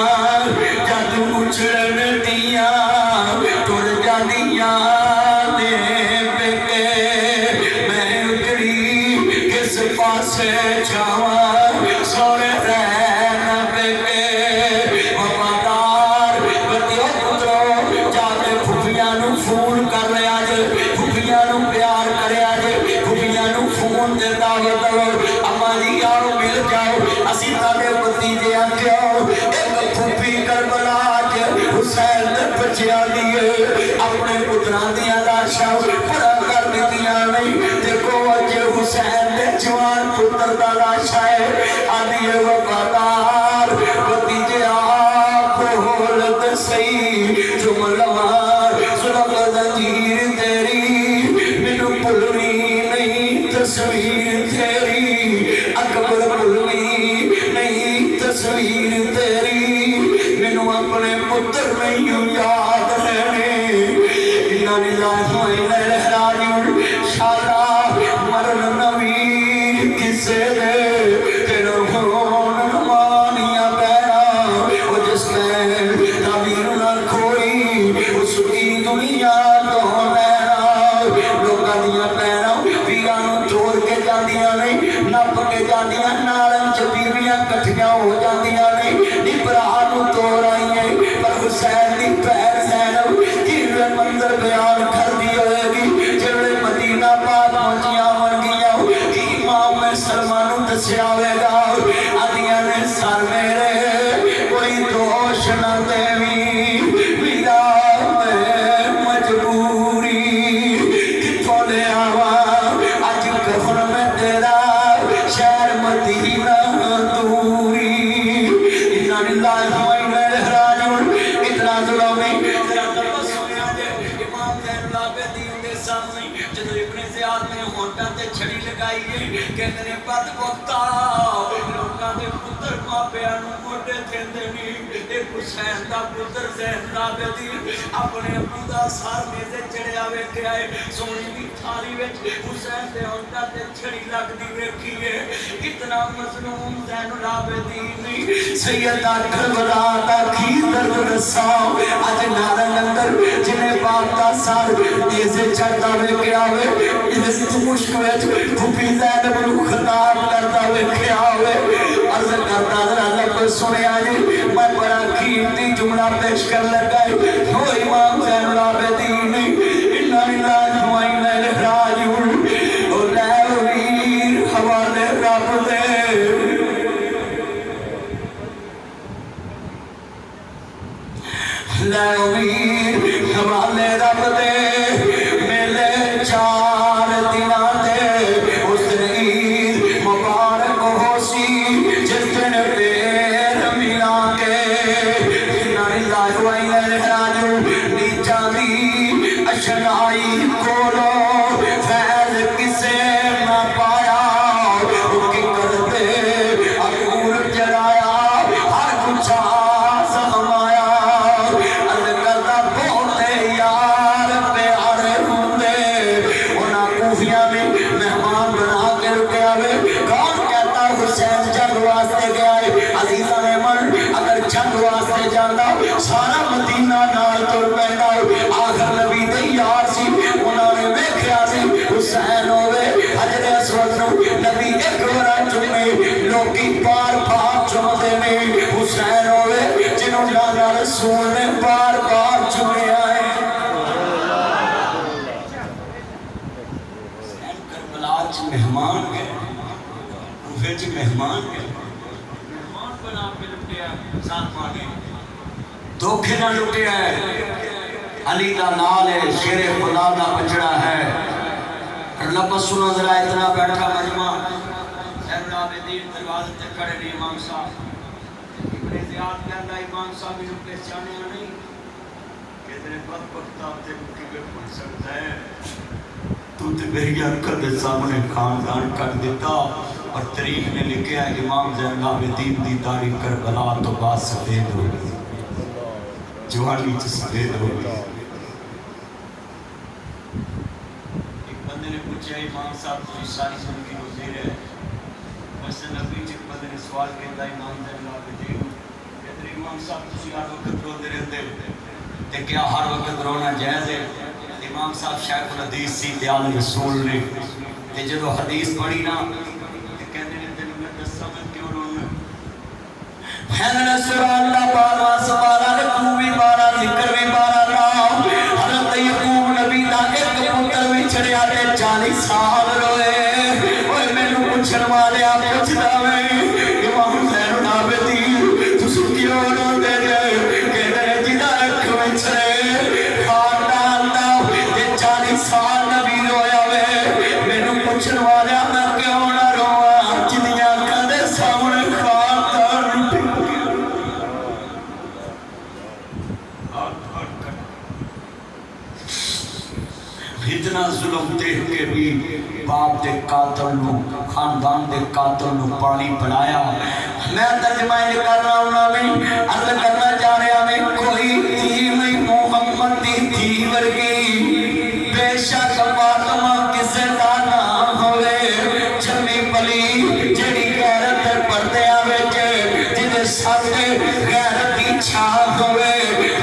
B: جد اجڑن دیاں ٹر جاندیاں نے بیگے میں اجڑی کس پاسے جاواں سوڑے رہن بیگے وفادار بتیو پترو جا کے پھوپھیاں نوں فون کر لیا جے پھوپھیاں نوں پیار کریا جے پھوپھیاں نوں مضمون دے دعوت دو اما جی آؤ مل جاؤ اسی تانے بتیجے آکھو ایک پھوپھی کربلا حسین نے بچیا دیے اپنے پتران دیا لاشا پڑا کر دیتیاں نہیں دیکھو اجے حسین نے جوان پتر دا لاشا ہے آدھیے وفادار بتیجے آپ ہولت سی جملوار ظلم زنجیر تیری منو پلوی نہیں تصویر تیری اکبر پلوی نہیں تصویر تیری منو اپنے پتر نہیں یاد رہنے انہا للہ و انہا الیہ راجعون شالا مرن نبی کسے دے تیرو ہون نمانیاں پیرا وہ جس میں تعبیر نہ کھوئی اس کی دنیا تو نیرا لوگا دیا پیرا پیرانو توڑ کے جاندیاں نہیں نپ کے جاندیاں نارن چبیریاں کٹھیاں ہو جاندیاں نہیں نبرانو توڑ آئی ہیں پر حسین دی پیر زینب کیوے منظر بیان کر دی ہوئے گی جڑے مدینہ پاک پہنچیاں من گیا کہ امام میں سلمانو دسیا ہوئے گا آدھیاں نے سر میرے کوئی دوش نہ دیوی میرا میں مجبوری کتوں لے آوا آج کفن میں تیرا شہر مدینہ دوری انہا للہ و انہا الیہ راجعون اتنا ظلمی اتنا تپس ہویا دے امام زین العابدین دے سامنے جدو ابن زیاد نے ہونٹا تے چھڑی لگائی ہے کہتے نے بد وقتا لوگاں دے پتر ماں پیانو موٹے تھے دینی ایک حسین دا پتر زین العابدین اپنے ابو دا سار میزے چڑھے آوے کے آئے سونی دی تھالی وچ حسین دے ہونٹا تے چھڑی لگ دی ویکھی ہے اتنا مظلوم زین العابدین سیدہ کربلا دا کی درد رساؤ آج نارن اندر جنہیں باپ دا سار دیزے چڑھتا ہوئے کے آوے اس مشک ویچ پھوپی زینب نو خطاب کرتا ہوئے کے آوے عرض کرتا ذرا لب سنے آجے میں بڑا قیمتی جملہ پیش کر لگائے ہو امام زین العابدین انہا للہ و انہا الیہ راجعون او لیویر حوالے رب دے لیویر حوالے رب دے میلے چار دنہ دے اس دن عید مبارک ہو سی جس دن پیر ملا کے انہا للہ و انہا الیہ راجعون نیچا دی اشنائی کولو فیض کسے نہ پایا ان کی کرتے عقور جلایا ہر کچھ آزم آیا عرض کرتا بہتے یار پیارے ہوندے انہاں کوفیاں میں مہمان بنا کے رکے آوے کون کہتا حسین جنگ واسطے گیا ہے عزیزہ نے من اگر جنگ واسطے جانا سارا مدینہ نال تر پہنا آخر نبی دے یار سی انہوں نے ویکھیا سی حسین ہوئے حجر اسود نو نبی ایک ورہ چمے لوکی بار بار چمتے نے حسین ہوئے جنہوں لانا رسول نے بار بار چمے آئے حسین کربلا چ مہمان گئے کوفے چ مہمان گئے مہمان بنا کے لٹیا ساتھ مانے دھوکے نہ لٹیا ہے علی دا نال ہے شیر خدا دا بچڑا ہے اللہ بس سنو ذرا اتنا بیٹھا مجمع زین العابدین دروازے تے کھڑے نہیں امام صاحب ابن زیاد کہندا امام صاحب انہوں پہچانے نہیں کہتے بدبخت آپ تے کیویں پڑھ سکتا ہے تو تے میری آنکھوں دے سامنے خاندان کر دیتا اور تاریخ نے لکھا ہے امام زین العابدین دی تاریخ کربلا تو بعد سفید ہو گئی جوانی چ سفید ہو گئی ایک بندے نے پوچھا امام صاحب تو ساری زندگی وزیر ہے ویسے نبی چ بندے نے سوال کیا امام زین العابدین کہتے امام صاحب تسی ہر وقت روندے رہندے تے کیا ہر وقت رونا جائز ہے امام صاحب شیخ الحدیث سی دیال رسول نے تے جدو حدیث پڑھی نا تے کہندے نے تینوں میں دساں میں کیوں رونا حضرت سبحان اللہ بارہ سبارہ رکوع بھی بارہ ذکر بھی بارہ نام حضرت یعقوب نبی دا ایک پتر بھی چڑھیا تے 40 سال روئے
A: پوچھن والے آپ پوچھتا میں امام زین العابدین تو سکیوں روندے جے کہتے جدا اکھ وچھے خاندان دا تے 40 سال نبی رویا وے مینوں پوچھن والے میں کیوں نہ رواں جدیاں اکھاں دے سامنے خاندان اتنا ظلم دیکھ کے بھی باپ دے قاتل نو خاندان دے قاتل نو پانی پڑایا میں ترجمہ کر رہا ہوں میں عرض کرنا چاہ رہا میں کوئی تھی نہیں محمد دی تھی ورگی بے شک فاطمہ کسے دا نہ ہوئے جمی پلی جڑی غیرت پردے آوے جدے ساتھے غیرت دی چھاپ ہوئے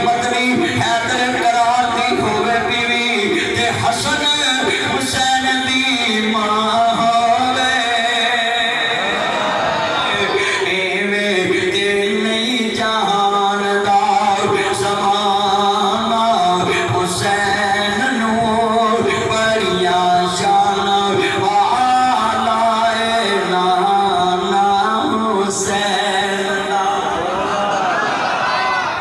A: مدنی حیدر قرار دی ہوئے بیوی تے حسن حسین دی ماں ہوئے ایویں تے نہیں جہان دار زمانہ حسین نور بڑیا شان والائے نانا حسین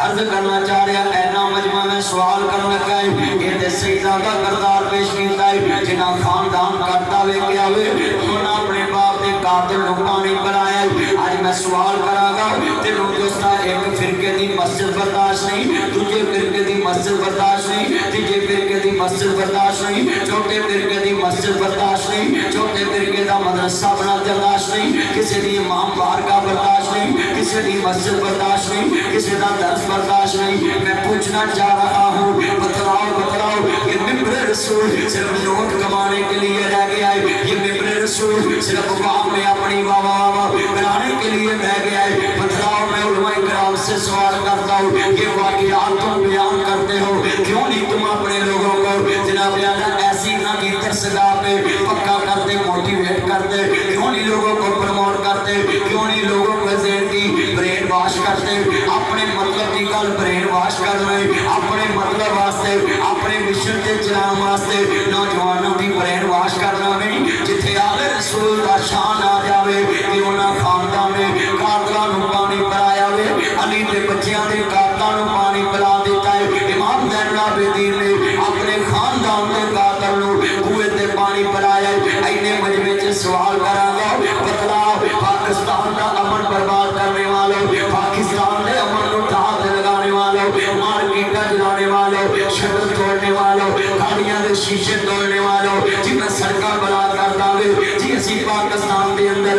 A: عرض کرنا چاہ رہا اینا مجمع میں سوال کرنا کہیں یہ تے سیدہ کا کردار پیش کیتا ہے جنہ خاندان کرتا ہوئے کیا ہوئے انہوں اپنے باپ دے قاتل نو پانی پلایا آج میں سوال کرا گا تینوں دوستا ایک فرقے دی مسجد برداشت نہیں تجھے فرقے دی مسجد برداشت نہیں تجھے فرقے دی مسجد برداشت نہیں چھوٹے فرقے دی مسجد برداشت نہیں چھوٹے فرقے دا مدرسہ بنا برداشت نہیں کسی دی امام بارگاہ برداشت نہیں کسی دی مسجد برداشت نہیں کسی دا درس برداشت نہیں میں پوچھنا چاہ رہا ہوں بتلاؤ یہ ممبر رسول صرف نوٹ کمانے کے لیے رہ گیا ہے یہ ممبر رسول صرف باپ میں اپنی واہ بنانے کے لیے رہ گیا ہے بتلاؤ میں علماء کرام سے سوال کرتا ہوں یہ واقعات تم بیان کرتے ہو کیوں نہیں تم اپنے لوگوں کو جناب ایسی نہ کی ترسگاہ پہ پکا کرتے موٹیویٹ کرتے کیوں نہیں لوگوں کو پروموٹ کرتے کیوں نہیں لوگوں کو ذہن کی برین واش کرتے اپنے مطلب کی گل برین واش کر رہے اپنے مطلب واسطے اپنے مشن کے چلان واسطے نوجوانوں کی برین واش کرنا نہیں جتھے آل رسول کا شان آ جاوے کہ انہاں خاندان نے قاتلاں نو پانی پلایا وے علی دے بچیاں دے قاتلاں نو پانی پلا دیتا ہے امام زین العابدین نے اپنے خاندان دے قاتل نو کنویں تے پانی پلایا ہے اینے مجمع چ سوال کراں گا بتلاؤ پاکستان دا امن برباد کرنے والوں پاکستان دے امن نو ٹھاہ لگانے والوں مارکیٹاں جلانے والوں شٹر توڑنے والوں گاڑیاں دے شیشے توڑنے والوں جی میں سڑکاں بلاد کرتا ہوئے جی اسی پاکستان دے اندر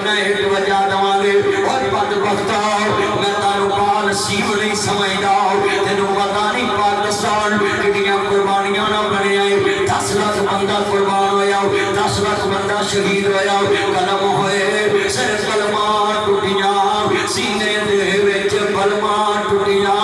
A: میں ایک وجہ دواں گے اور بدبختہ میں تانوں پال نصیب نہیں سمجھدا تینوں پتہ نہیں پاکستان کتنیاں قربانیاں نہ بنے آئے 10 لاکھ بندہ قربان ہویا 10 لاکھ بندہ شہید ہویا قلم ہوئے سر کلمہ ٹوٹیاں سینے دے وچ بلمہ ٹوٹیاں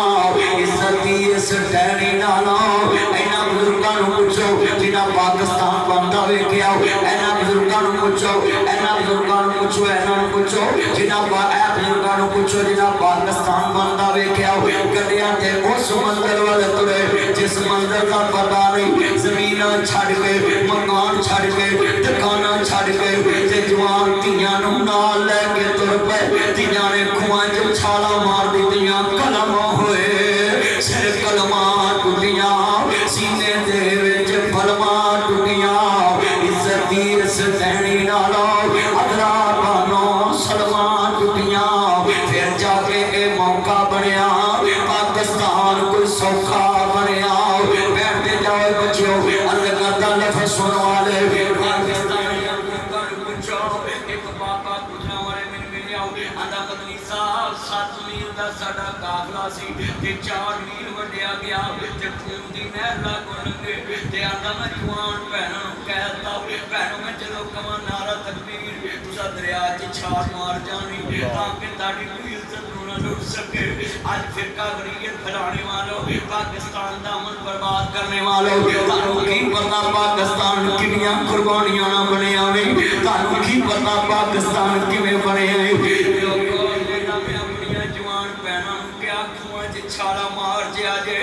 A: عزت دی اس ٹہنی نالوں اینا بزرگاں نو پوچھو جنہاں پاکستان بندہ ویکھیا اینا بزرگاں نو پوچھو اینا بزرگاں نو پوچھو اینا نو پوچھو جنہاں بزرگاں نو پوچھو جنہاں پاکستان بندہ ویکھیا گڈیاں تے اس منزل والے ترے جس منزل دا پتہ نہیں زمیناں چھڈ کے مکان چھڈ کے دکاناں چھڈ کے تے جوان تیاں نو نال لے کے تر پے تیاں نے کھواں چ چھالا مار دتیاں قلم ہوئے سر کلمہ ٹوٹیاں سینے دے وچ بلمہ ٹوٹیاں عزت دی اس ٹہنی نالوں ادرا بانو سلمہ ٹوٹیاں پھر جا کے اے موقع بنیا پاکستان کوئی سوکھا بنیا بیٹھتے جاؤ بچیو عرض کرتا لفظ سنو والے پاکستان ایک پاپا پوچھنا والے من ملیا آدھا مدنی صاحب 7 میل دا ساڈا قافلہ سی تے 4 میل وڈیا گیا تے خون دی نہر لاگوں لنگے تے آدھا میں جوان بہنوں کہتا بہنوں میں چلو کما نعرہ تکبیر تسا دریا چ چھال مار جانی تاکہ تاڑی کوئی عزت نہ لٹ سکے آج فرقہ غریت پھیلانے والوں پاکستان دا امن برباد کرنے والوں تانوں کی پتہ پاکستان کنیاں قربانیاں نہ بنے آویں تانوں کی پتہ پاکستان کیویں بنے آئے لوگوں جیڑا میں اپنی جوان بہناں کیا کھواں چ چھالا مار جیا جے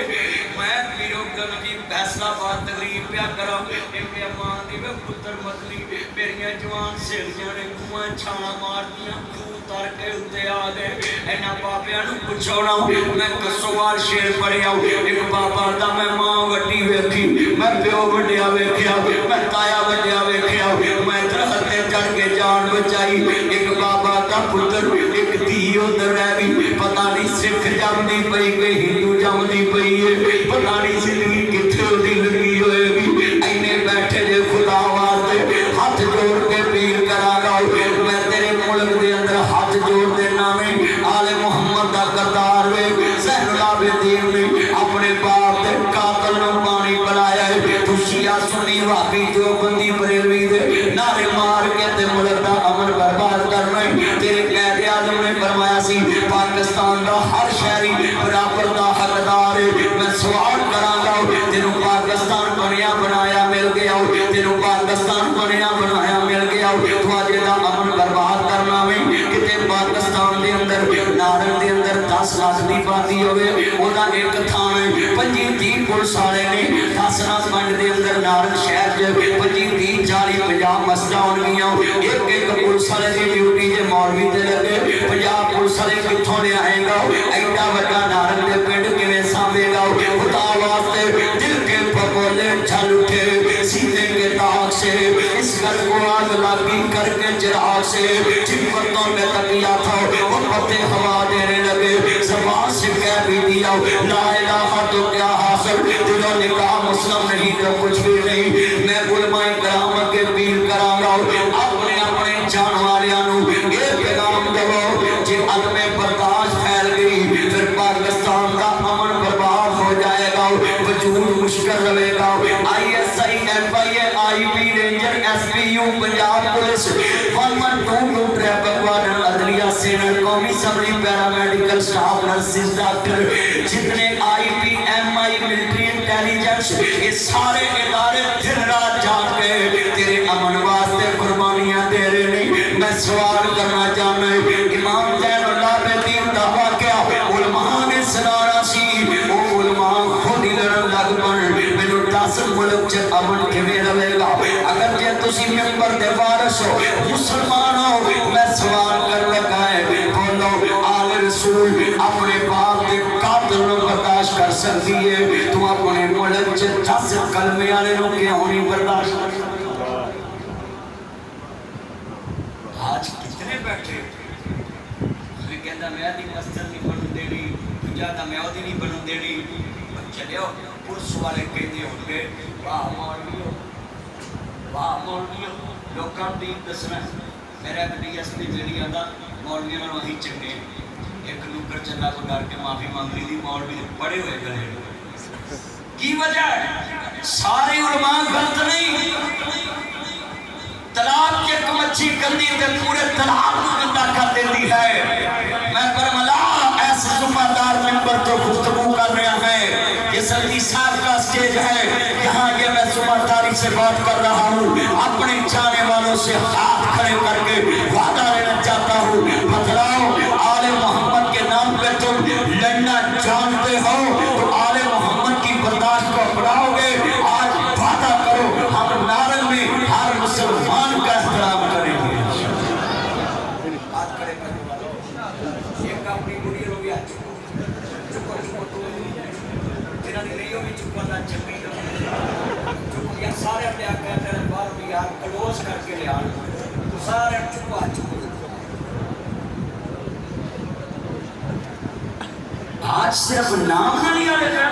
A: میں پیرو گل کی فیصلہ بات تقریر پیا کراں اے ماں دی پتر مدنی میری جوان سہیلیاں نے کنواں چھالا مارتیاں خون تر کے اتنے آ گئے انہاں بابیاں نوں پوچھو نا میں کسوار شیر پڑھیا ایک بابا دا میں ماں وڈی ویکھی میں پیو وڈیا ویکھیا میں تایا وڈیا ویکھیا میں درخت تے چڑھ کے جان بچائی ایک بابا دا پتر ایک دھی ادھر رہ گئی پتہ نہیں سکھ جمدی پئی کہ ہندو جمدی پئی ہے پتہ نہیں زندگی کتھے دی لگی ہوئے گی اینے بیٹھے جے خدا واسطے ہاتھ جوڑ کے پیر کرا گا میں تیرے ملک دے اندر ہاتھ جوڑ دینا میں آل محمد دا کردار وے زین العابدین نے اپنے باپ دے قاتل نوں پانی پلایا ہے تو شیعہ سنی واقعی جو بندی بریلوی دے نعرے مار کے تے ملک دا امن برباد کرنا ہے تیرے قائد اعظم نے فرمایا سی پاکستان دا ہر شہری برابر دا حقدار ہے میں سوال کراں گا تینوں پاکستان بنیا بنایا مل گیا تینوں پاکستان بنیا بنایا مل گیا تو اج دا امن برباد کرنا میں کتے پاکستان دے اندر نارن دے اندر 10 لاکھ دی بادی ہوئے او دا ایک تھان ہے 25-30 پولیس والے نے 10 لاکھ پنڈ دے اندر نارن شہر چ 25-30-40-50 مسجد ہون گیاں ایک پولیس والے دی ڈیوٹی تے مولوی تے لگے 50 پولیس والے کتھوں لے آئے گا ایڈا بڑا نارن دے پنڈ کیویں سامے گا خدا واسطے دل کے پھپولے چھل اٹھے سینے کے داغ سے اس گھر کو آگ لگی کر کے چراغ سے جن پتوں میں تکیا تھا وہ پتے ہوا دینے لگے زبان سے کہہ بھی دیا لا الہ تو کیا حاصل دلوں نے کہا مسلم نہیں تو کچھ بھی نہیں میں علماء کرام کے پیر کراں گا اپنے اپنے جان والیاں یہ پیغام دو جی عدم برداشت پھیل گئی پھر پاکستان کا امن برباد ہو جائے گا وجود مشکل رہے گا I S I F I A I P ranger S P U Punjab police 112 traffic warden عدلیہ سینٹ قومی assembly paramedical staff nurses doctor جتنے I P M I military intelligence یہ سارے ادارے دن رات جاگ کے تیرے امن واسطے قربانیاں دے رہے نہیں میں سوال کرنا چاہنا ہے امام زین العابدین دا واقعہ علماء نے سنانا سی وہ علماء خود ہی لڑن لگ پن مینوں 10 ملک چ امن کیویں رہے گا اگر جے تسی ممبر دے وارث ہو مسلمان ہو میں سوال کر لگا ہے بولو آل رسول اپنے باپ دے قاتل نوں برداشت کر سکتی ہے تو اپنے ملک چ 10 کلمے والے نوں کیوں نہیں برداشت کر سکتی آج کتنے بیٹھے میں کہتا میں دی مسجد نہیں بنن دینی جاتا میں اودی نہیں بنن دینی چلیو پولیس والے کہتے ہوں گے واہ مولویو لوکاں دی دسنا میرا ڈی ایس پی جڑی آندا مولویاں نال ہی چنگے ایک نوکر چلا کو ڈر کے معافی مانگ لی مولوی بڑے ہوئے گلے کی وجہ ہے سارے علماء غلط نہیں طلاق کے ایک مچھی گندی تے پورے طلاق کو گندا کر دیتی ہے میں برملا ایسے ذمہ دار ممبر تو گفتگو کر رہا ہے یہ سلطی صاحب کا سٹیج ہے یہاں یہ میں ذمہ داری سے بات کر رہا ہوں اپنے جانے والوں سے ہاتھ کھڑے کر کے وعدہ لینا چاہتا ہوں بتلاؤ آل محمد کے نام پہ تم لڑنا جانتے ہو تو آل محمد کی برداشت کو اپناؤ گے آج وعدہ کرو ہم نارن میں ہر مسلمان کا احترام کریں گے بات کرے کرنے والوں ایک اپنی گڑی رو گیا چکو جنہاں نے نہیں ہوئی چکو اللہ چکی چکو یا سارے اپنے آگے کہتے ہیں بار بھی یار کلوز کر کے لے آن تو سارے چکو آج صرف نام نہ لیا لیتا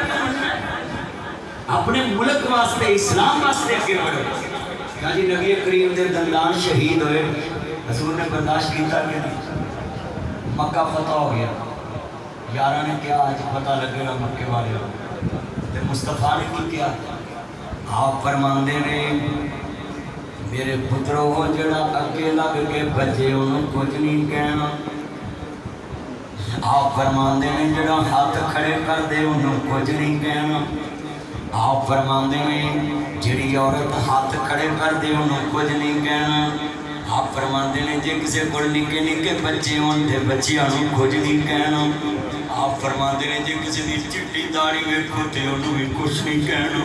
A: اپنے ملک واسطے اسلام واسطے اگے بڑھو کہا جی نبی کریم دے دندان شہید ہوئے حضور نے برداشت کیتا کہ مکہ فتح ہو گیا یارہ نے کیا آج پتہ لگے گا مکے والے تے مصطفیٰ نے کی کیا آپ فرماندے نے میرے پترو ہو جڑا اگے لگ کے بچے انہوں کچھ نہیں کہنا آپ فرماندے نے جڑا ہاتھ کھڑے کر دے انہوں کچھ نہیں کہنا آپ فرماندے نے جڑی عورت ہاتھ کھڑے کر دے انہوں کچھ نہیں کہنا آپ فرماندے نے جے کسے کو نکے نکے بچے ہون تے بچیاں نوں کچھ نہیں کہنا آپ فرماندے نے جے کسے دی چٹی داڑھی ویکھو تے انہوں بھی کچھ نہیں کہنا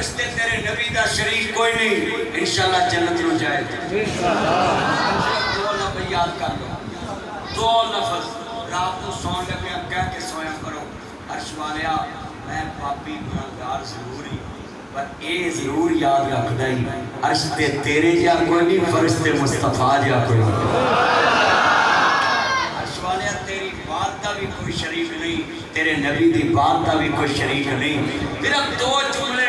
A: فرشتے تیرے نبی دا شریک کوئی نہیں انشاءاللہ جنت نو جائے دو لفظ یاد کر لو دو لفظ رات کو سون لگے کہہ کے سویا کرو عرش والیا میں پاپی گناہگار ضرور ہی پر اے ضرور یاد رکھدا ہی عرش تے تیرے جا کوئی نہیں فرشتے مصطفیٰ جا کوئی عرش والیا تیری بات دا بھی کوئی شریک نہیں تیرے نبی دی بات دا بھی کوئی شریک نہیں صرف دو جملے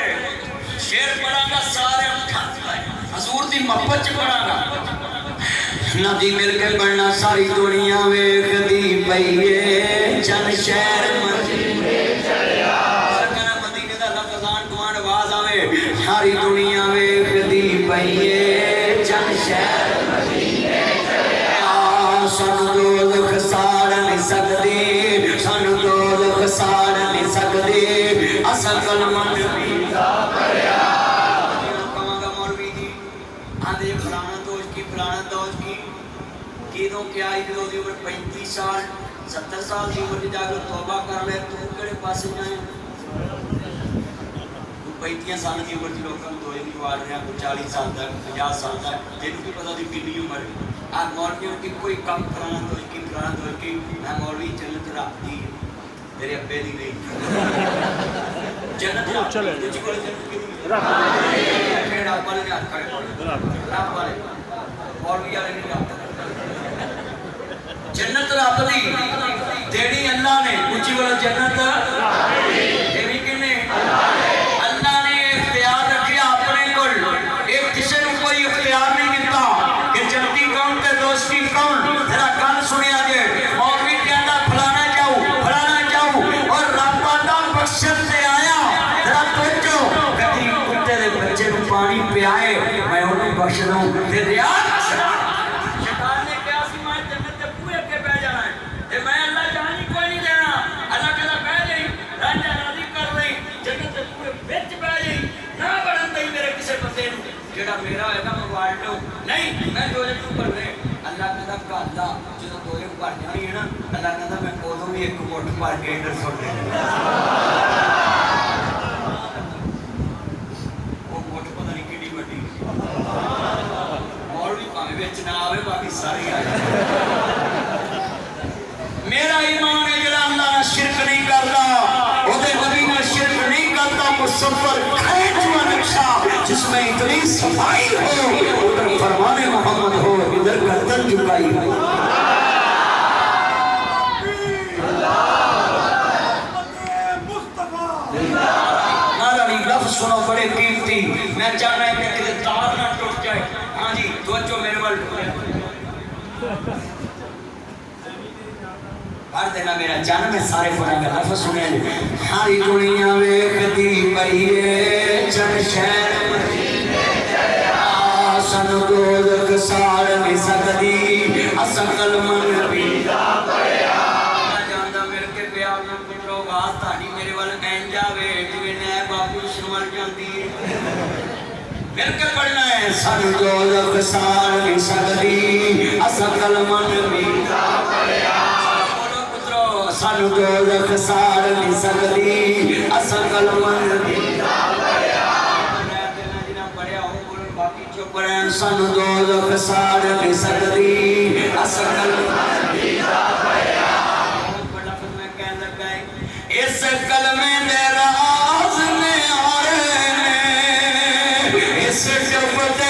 A: شیر پڑھا گا سارے حضور دی محبت چ پڑھا گا ندی مل کے پڑھنا ساری دنیا ویکھ دی پئیے چن شہر مدینے چڑھیا سکنا مدینے دا لفظ آن گوان آواز آوے ساری دنیا ویکھ دی پئیے چن شہر مدینے چڑھیا سن دوزخ ساڑ نہیں سکدی سن دوزخ ساڑ نہیں سکدی اصل کلمہ نبی دا پڑھیا کہاں گا مولوی دی آدھے فلانا دوش کی فلانا دوش کی کیدوں کیا آئی جو دی عمر 35 سال 70 سال دی عمر جا کر توبہ کر لے تو کڑے پاسے جائیں تو 35 سال دی عمر دی لوگوں تو یہ نہیں وار رہے ہیں 40 سال تک 50 سال تک جن کی پتہ دی کتنی عمر آج مولویوں کی کوئی کم فلانا دوش کی فلانا دوش کی میں مولوی جنت رکھ دی تیرے ابے دی نہیں جنت رکھ دی تجھ کو جنت کی رکھ دی پھر آپ والے نے ہاتھ کھڑے رکھ والے مولوی والے نہیں رکھ جنت رب دی دینی اللہ نے اونچی والا جنت دینی کنے اللہ نے اختیار رکھیا اپنے کول ایک کسی نے کوئی اختیار نہیں دیتا کہ جنتی کون تے دوستی کون ذرا کان سنیا جے اور بھی کہنا پھلانا جاؤ اور رب دا بخشن سے آیا ذرا توجہ کدی کتے دے بچے نوں پانی پیائے میں انہوں بخش دوں تے ریاض میرا ہے نا موبائل لو نہیں میں دو جن پر رہے اللہ کہتا کہتا جدو دو جن پر جانی ہے نا اللہ کہتا میں کودوں بھی ایک موٹ پر کے اندر سن رہے وہ موٹ پتہ نہیں کیڑی بڑی اور بھی پاوے وچ نہ آوے باقی ساری آئے میرا ایمان ہے جڑا اللہ نہ شرک نہیں کرتا اودے نبی نہ شرک نہیں کرتا مصور کھینچ ہوا نقشہ جس میں اتنی صفائی ہو ادھر فرمان محمد ہو ادھر گردن جھکائی ہو نعرہ علی لفظ سنو بڑے قیمتی میں چاہنا ہے کہ کسی تار نہ ٹوٹ جائے ہاں جی توجہ میرے وال ہر دینا میرا جان میں سارے قرآن کا لفظ سنے ساری دنیا ویکھ دی پئیے چن شہر مدینے چڑھیا سن دوزخ ساڑ نہیں سکدی اصل کلمہ نبی دا پڑھیا جاندا مل کے پیار نال پٹھو آواز تہاڈی میرے ول این جاوے جویں نئے باپو شمر جاندی مل کے پڑھنا ہے سن دوزخ ساڑ نہیں سکدی اصل کلمہ نبی دا پڑھیا سانو دوزخ ساڑ نہیں سکدی اصل کلمہ نبی دا پڑھیا جنہاں پڑھیا ہوں بولن باقی چپ رہن سانو دوزخ ساڑ نہیں سکدی اصل کلمہ نبی دا پڑھیا بہت بڑا لفظ میں کہہ لگا ہے اس کلمے دے راز میں آرے نے اس ڈب دے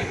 A: 1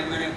A: MLA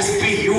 A: SPU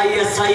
A: ISI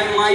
A: MI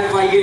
A: FIA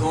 A: 2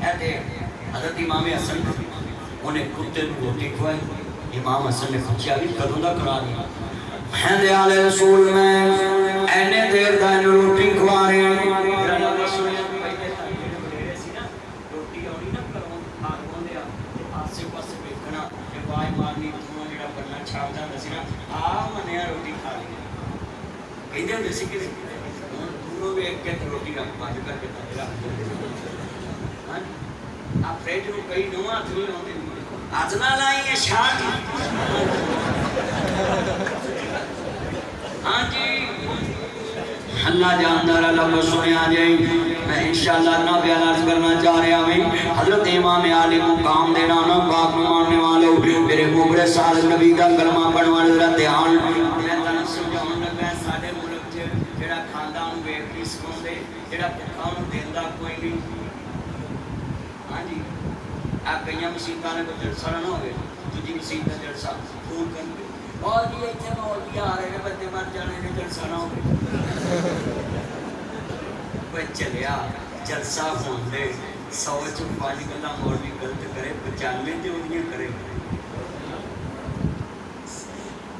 A: اے دے حضرت امام حسن انہیں کتے کو روٹی کھوائی امام حسن نے پوچھا بھی کدوں دا کرا دیا میں دے آل رسول میں اینے دیر دا روٹی کھوا رہے ہیں روٹی کھا لی کہندے ہوندے سی کہ دونوں بھی ایک روٹی رکھ پاج کر کے رکھ دے آپ فریج نو کئی نو ہاتھ نہیں لاؤندے ہاتھ نہ لائی ہے شاہ ہاں جی اللہ جاندار اللہ سنیا جائیں میں انشاءاللہ نہ بیان عرض کرنا چاہ رہا ہوں حضرت امام عالی مقام دے نانا پاک ماننے والوں میرے مبرے سال نبی کا کلمہ پڑھوانے ذرا دھیان میں تنہ سمجھاؤں لگا ہے سارے ملک سے جڑا خاندان ویک نہیں سکون دے جڑا پکھاؤں دیندہ کوئی نہیں ہاں جی آپ کئیاں مسیحتہ نے کو جلسہ نہ ہوئے تجھی مسیحتہ جلسہ پھول کر گئے اور یہ اتنے مولوی آ رہے ہیں بندے مر جانے نے جلسہ نہ ہوئے وہ چلیا جلسہ ہون دے سوچ پانی گلہ مولوی غلط کرے 95 تے انہیں کرے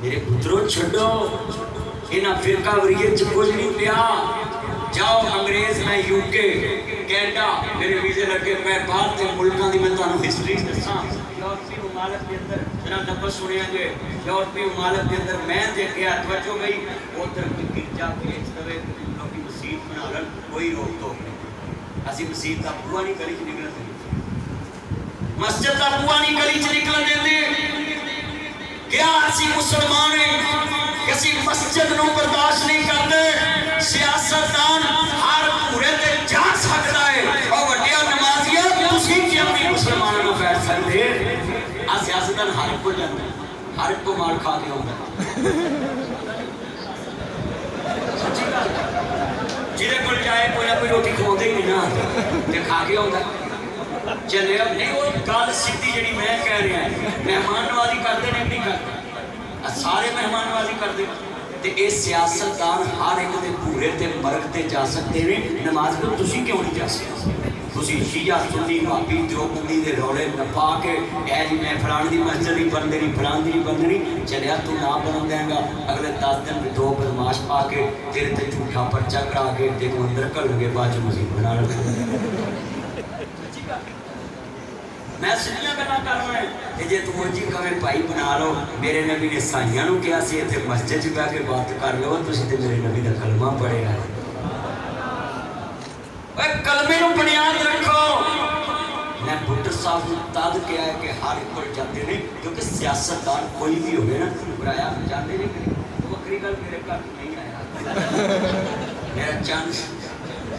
A: میرے پتروں چھڑو انہاں فرقہ وریت چھ کچھ نہیں پیا جاؤ انگریز میں یوکے کینیڈا میرے ویزے لگے میں باہر کے ملکاں دی میں تانوں ہسٹری دساں یورپی ممالک کے اندر ذرا نفس سنیا جے یورپی ممالک کے اندر میں دیکھیا توجہ گئی ادھر گرجا بھیج دوے لوگ مسجد بنا لن کوئی روک ٹوک نہیں اسی مسجد کا بوا نہیں گلی چ نکلن دے مسجد کا بوا نہیں گلی چ نکلن دے کیا اسی مسلمان ہیں کسی مسجد نو برداشت نہیں کرتے سیاستدان ہر پورے تے جا سکتا ہے اور وڈیا نمازیہ تسی کیوں نہیں مسلمانوں کو بیٹھ سکتے آ سیاستدان ہر کو جاندے ہر کو مار کھا کے ہوتا سچی بات جیرے کل جائے کوئی نہ کوئی روٹی کھو دے ہی نہیں نا تے کھا کے ہوتا چلے اب نہیں وہ گال سیدھی جڑی میں کہہ رہا ہے مہمان نوازی کرتے نہیں کرتے سارے مہمان نوازی کرتے تے اے سیاستدان ہر ایک دے پورے تے مرگ تے جا سکتے ہیں نماز کو تسی کیوں نہیں جا سکتے تسی شیعہ سنی وہابی دیوبندی دے رولے نپا کے اے جی میں فلان دی مسجد ہی بن دینی فلان دی بن دینی چلیا تو نہ بن دیں گا اگلے 10 دن میں 2 بدماش پا کے تیرے تے جھوٹا پرچہ کرا کے دیکھو اندر کر لگے بعد مزید بنا رہے میں سنیاں گلا کر رہا ہے کہ جے تو جی کمیں بھائی بنا لو میرے نبی نے سائیاں نو کیا سی تے مسجد چ بیٹھ کے بات کر لو تسی تے میرے نبی دا کلمہ پڑھے گا اے کلمے نو بنیاد رکھو میں بھٹر صاحب نے تد کیا ہے کہ ہر ایک کو جاتے نہیں کیونکہ سیاستدان کوئی بھی ہوگے نا برایا جاتے نہیں تو وکری گل میرے گھر نہیں آیا میرا چانس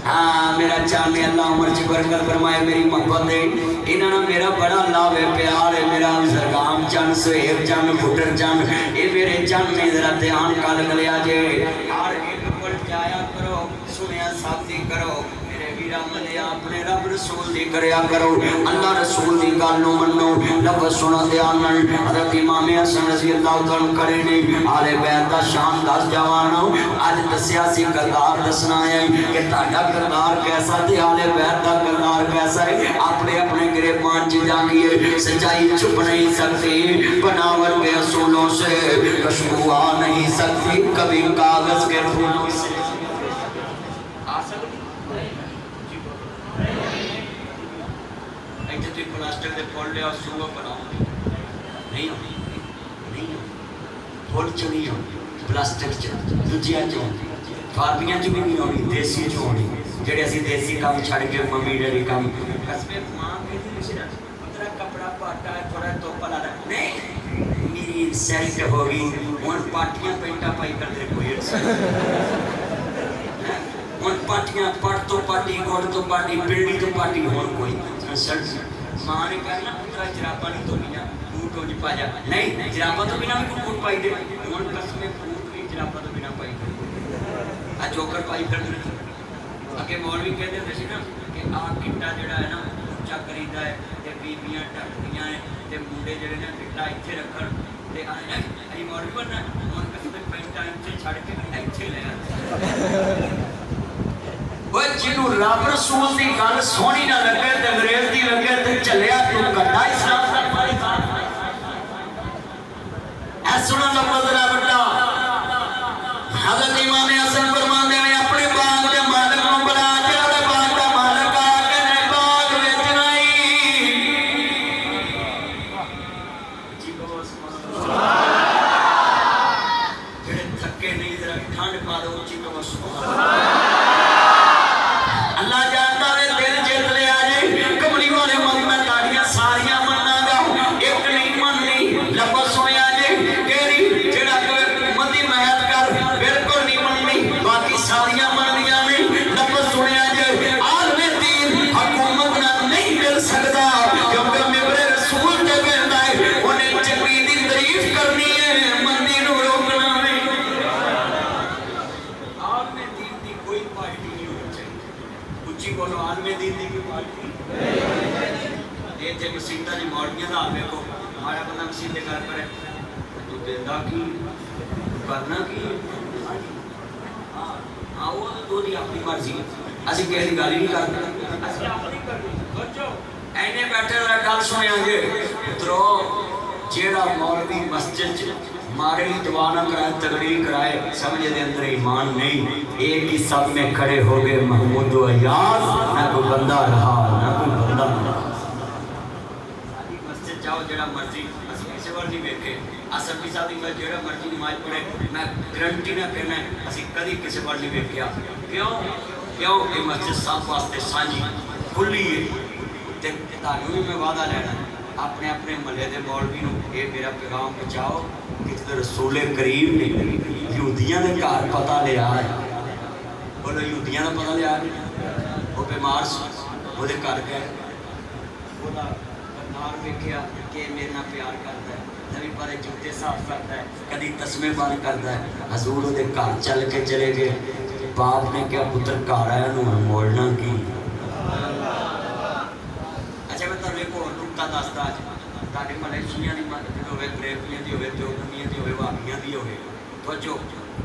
A: ہاں میرا چاند اللہ عمر چ برکت فرمائے میری محبت ہے انہاں میرا بڑا لاو ہے پیار ہے میرا سرگام چند سہیب چند بھٹر چند اے میرے چند میں ذرا دھیان کر لیا جے ہر ایک کول جایا کرو سنیا ساتھی کرو میرے ویرا منیا اپنے رب رسول دی کریا کرو اللہ رسول دی گل نو منو لفظ سنا دھیان نال حضرت امام حسن رضی اللہ تعالی کرے نے آل بیت دا شان دس جوانو اج دسیا سی کردار دسنا ہے کہ تہاڈا کردار کیسا تے آل بیت دا کردار کیسا ہے اپنے اپنے گریبان چ جانگیے سچائی چھپ نہیں سکتی بناوٹ کے اصولوں سے خوشبو آ نہیں سکتی کبھی کاغذ کے پھولوں سے پلاسٹک دے پھول لے اور سوگا بناؤں نہیں ہو پھول چنی ہو پلاسٹک چ دوجیاں چ فاربیاں چ بھی نہیں ہونی دیسی چ ہونی جڑے اسی دیسی کام چھڑ کے ممی ڈیڈی کام قسمے ماں کہتی مجھے پتہ کپڑا پاٹا ہے تھوڑا توپا لا نہیں میری سیٹ ہوگی ان پاٹیاں پینٹا پائی کرتے کوئی ان پاٹیاں پٹ تو پاٹی گوڑ تو پاٹی پنڈی تو پاٹی ہون کوئی سرد ماں نے کہنا پترا جرابہ نہیں تو بنا بوٹ ہو جی پا جا نہیں جرابہ تو بنا بھی کوئی بوٹ پائی دے ان قسمیں بوٹ بھی جرابہ تو بنا پائی دے جوکر پائی کر دے اگے مولوی کہتے ہیں نا کہ آ گٹا جڑا ہے نا اونچا کریدا ہے تے بیبیاں ٹکدیاں ہیں تے منڈے جڑے نے گٹا ایتھے رکھن تے ائی مولوی بننا ان قسمیں پینٹا ایتھے چھڑ کے ایتھے لے آ وہ جنوں رب رسول کی گل سونی نہ لگے تے انگریز دی لگے تے چلیا تو گڈا اسلام دا پڑھی تھا اے سنن لگو ذرا بڑا حضرت امام حسن فرماندے نے اپنے باغ دے مالک نوں بلا کے اودے باغ دا مالک آ کے نے باغ ویچنا ہی جی بولو سبحان اللہ جڑے تھکے نہیں ذرا ٹھنڈ پا دو جی بولو سبحان اللہ اللہ جانتا ہے دل جیت لے آجے کملی والے مد میں تاڑیاں ساریاں مننا گا ایک نہیں مننی لفظ سنے آجے کہری جڑا کوئی مدی محت کر بالکل نہیں مننی باقی ساریاں مننیاں نہیں لفظ سنے آجے عالم دین حکومت نہ نہیں مل سکتا کیونکہ مبر رسول تے بہتا ہے انہیں چکی دی تعریف کرنی ہے مندی نو روکنا نہیں عالم دین دی کوئی پارٹی نہیں ہونی چاہیے اچھی بولو عالم دین دی کوئی پارٹی یہ تھے مسیحتہ جی موڑیاں دا آپ کو ہمارا بندہ مسیح دے گھر پر ہے تو دیندہ کی کرنا کی ہاں وہ تو دی اپنی مرضی اسی کہہ گالی نہیں کرتے اسی اپنی کرنی بچو اینے بیٹھے رہا گل سنے آنگے پترو جیڑا مولوی مسجد مارے دعا نہ کرائے تقریر کرائے سمجھے دے اندر ایمان نہیں ایک ہی سب میں کھڑے ہو گئے محمود و ایاز نہ کوئی بندہ رہا نہ کوئی بندہ رہا مسجد جاؤ جیڑا مرضی اسی کسی بار نہیں بیٹھے اصل بھی ساتھ میں جیڑا مرضی نماز پڑھے میں گرنٹی نہ کرنا ہے اسی کدی کسی بار نہیں بیٹھیا کیوں یہ مسجد صاحب واسطے سانجی کھلی ہے تانوں بھی میں وعدہ لینا اپنے اپنے ملے دے مولوی نو اے میرا پیغام پہنچاؤ کہ رسول کریم نے یہودیاں دے گھر پتہ لیا ہے بولو یہودیاں دا پتہ لیا ہے وہ بیمار سی وہ دے گھر گئے وہ دا نال ویکھیا کہ میرے نال پیار کرتا ہے نبی پارے جوتے صاف کرتا ہے کدی تسمے بند کرتا ہے حضور دے گھر چل کے چلے گئے باپ نے کیا پتر گھر آیا نو موڑنا کی اچھا میں تمہیں کو نکتا دستا تاکہ ملیشیاں دی مدد ہوئے گریفیاں دی ہوئے دیوبندیاں دی ہوئے وابیاں دی ہوئے تو جو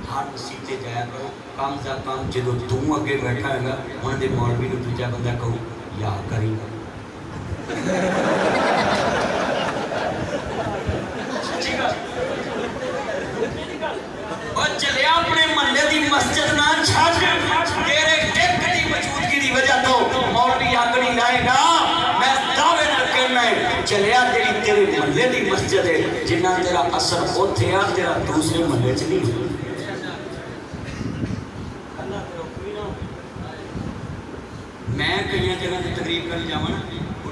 A: ہر مسیتے جایا کرو کام جا کام جدو تم اگے بیٹھا ہے گا انہوں نے مولوی نو دوجا بندہ کہو یا کریں گا اور چلے اپنے محلے دی مسجد نہ چھاٹ تیرے ٹیک دی موجودگی دی وجہ تو مولوی حق نہیں لائے گا میں دعوے نہ کرنا ہے چلیا تیری تیرے محلے دی مسجد ہے جنہ تیرا اثر اوتھے آ تیرا دوسرے محلے چ نہیں میں کئی جگہ تے تقریر کر جاواں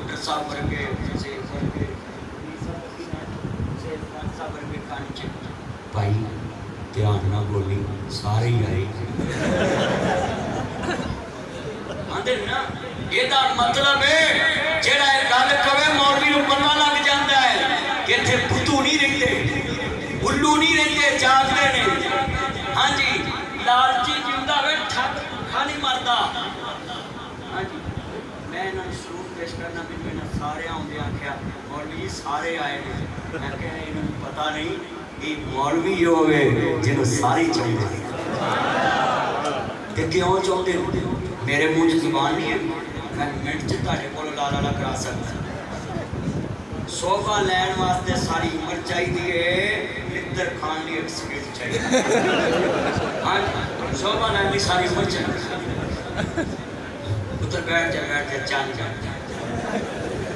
A: ڈاکٹر صاحب ورگے شیخ ورگے صاحب ورگے کانچ بھائی دھیان نہ بولی سارے ہی آئے آندے نا یہ دا مطلب ہے جیڑا ایک گل کہے مولوی نو پتہ لگ جاندا ہے کہ ایتھے بتو نہیں رہندے الو نہیں رہندے جاگدے نے ہاں جی لالچی جیوندا ہوئے ٹھگ کھانی مردا ہاں جی میں انہاں نوں شروع پیش کرنا بھی میں سارے آندے آکھیا مولوی سارے آئے نے میں کہ انہاں نوں پتہ نہیں یہ مولوی ہوئے جنہوں ساری چاہتے ہیں کہ کیوں چاہتے ہیں میرے منہ زبان نہیں ہے میں منٹ چاہتا ہے کو لالا لا کرا سکتا صوفہ لین واسطے ساری عمر چاہی دیئے لدر کھان لی ایک سکیٹ چاہیے ہاں صوفہ لین لی ساری عمر چاہیے اتر بیٹھ جائے چاند جائے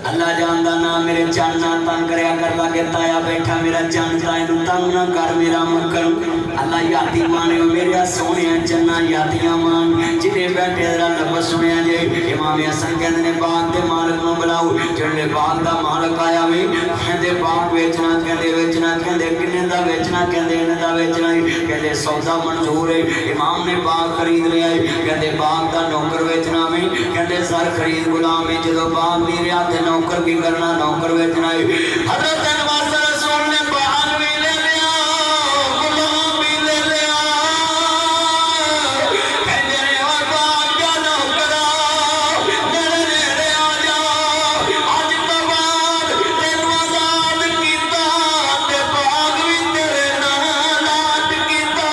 A: اللہ جاندہ نا میرے چاند نہ تنگ کریا کر لگے تایا بیٹھا میرا چاند تائے نو تنگ نہ کر میرا مکر اللہ یادی مانے ہو میرے سونے چنہ یادیاں مان جنہیں بیٹھے ذرا لفظ سنے جے امام حسن کہندے نے باغ دے مالک نو بلاؤ جڑے باغ دا مالک آیا وی کہندے باغ بیچنا کہندے کنے دا بیچنا کہندے ان دا بیچنا کہندے سودا منظور ہے امام نے باغ خرید لیا کہندے باغ دا نوکر بیچنا وی کہندے سر خرید غلام ہے جدو باغ میرے ہاتھ نوکر کی کرنا نوکر بیچنا ہے حضرت نواز رسول نے باغ بھی لے لیا غلام بھی لے لیا کہندے نے اور باغ کا نوکرا میرے نیڑے آ جا اج تو بعد تینوں آزاد کیتا تے باغ بھی تیرے نال آزاد کیتا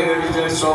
A: 150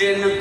A: 3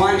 A: 5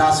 A: 10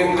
A: 1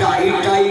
A: 2.5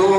A: 2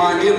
A: 5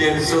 A: 300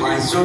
A: 500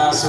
A: 10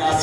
A: 10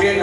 A: 3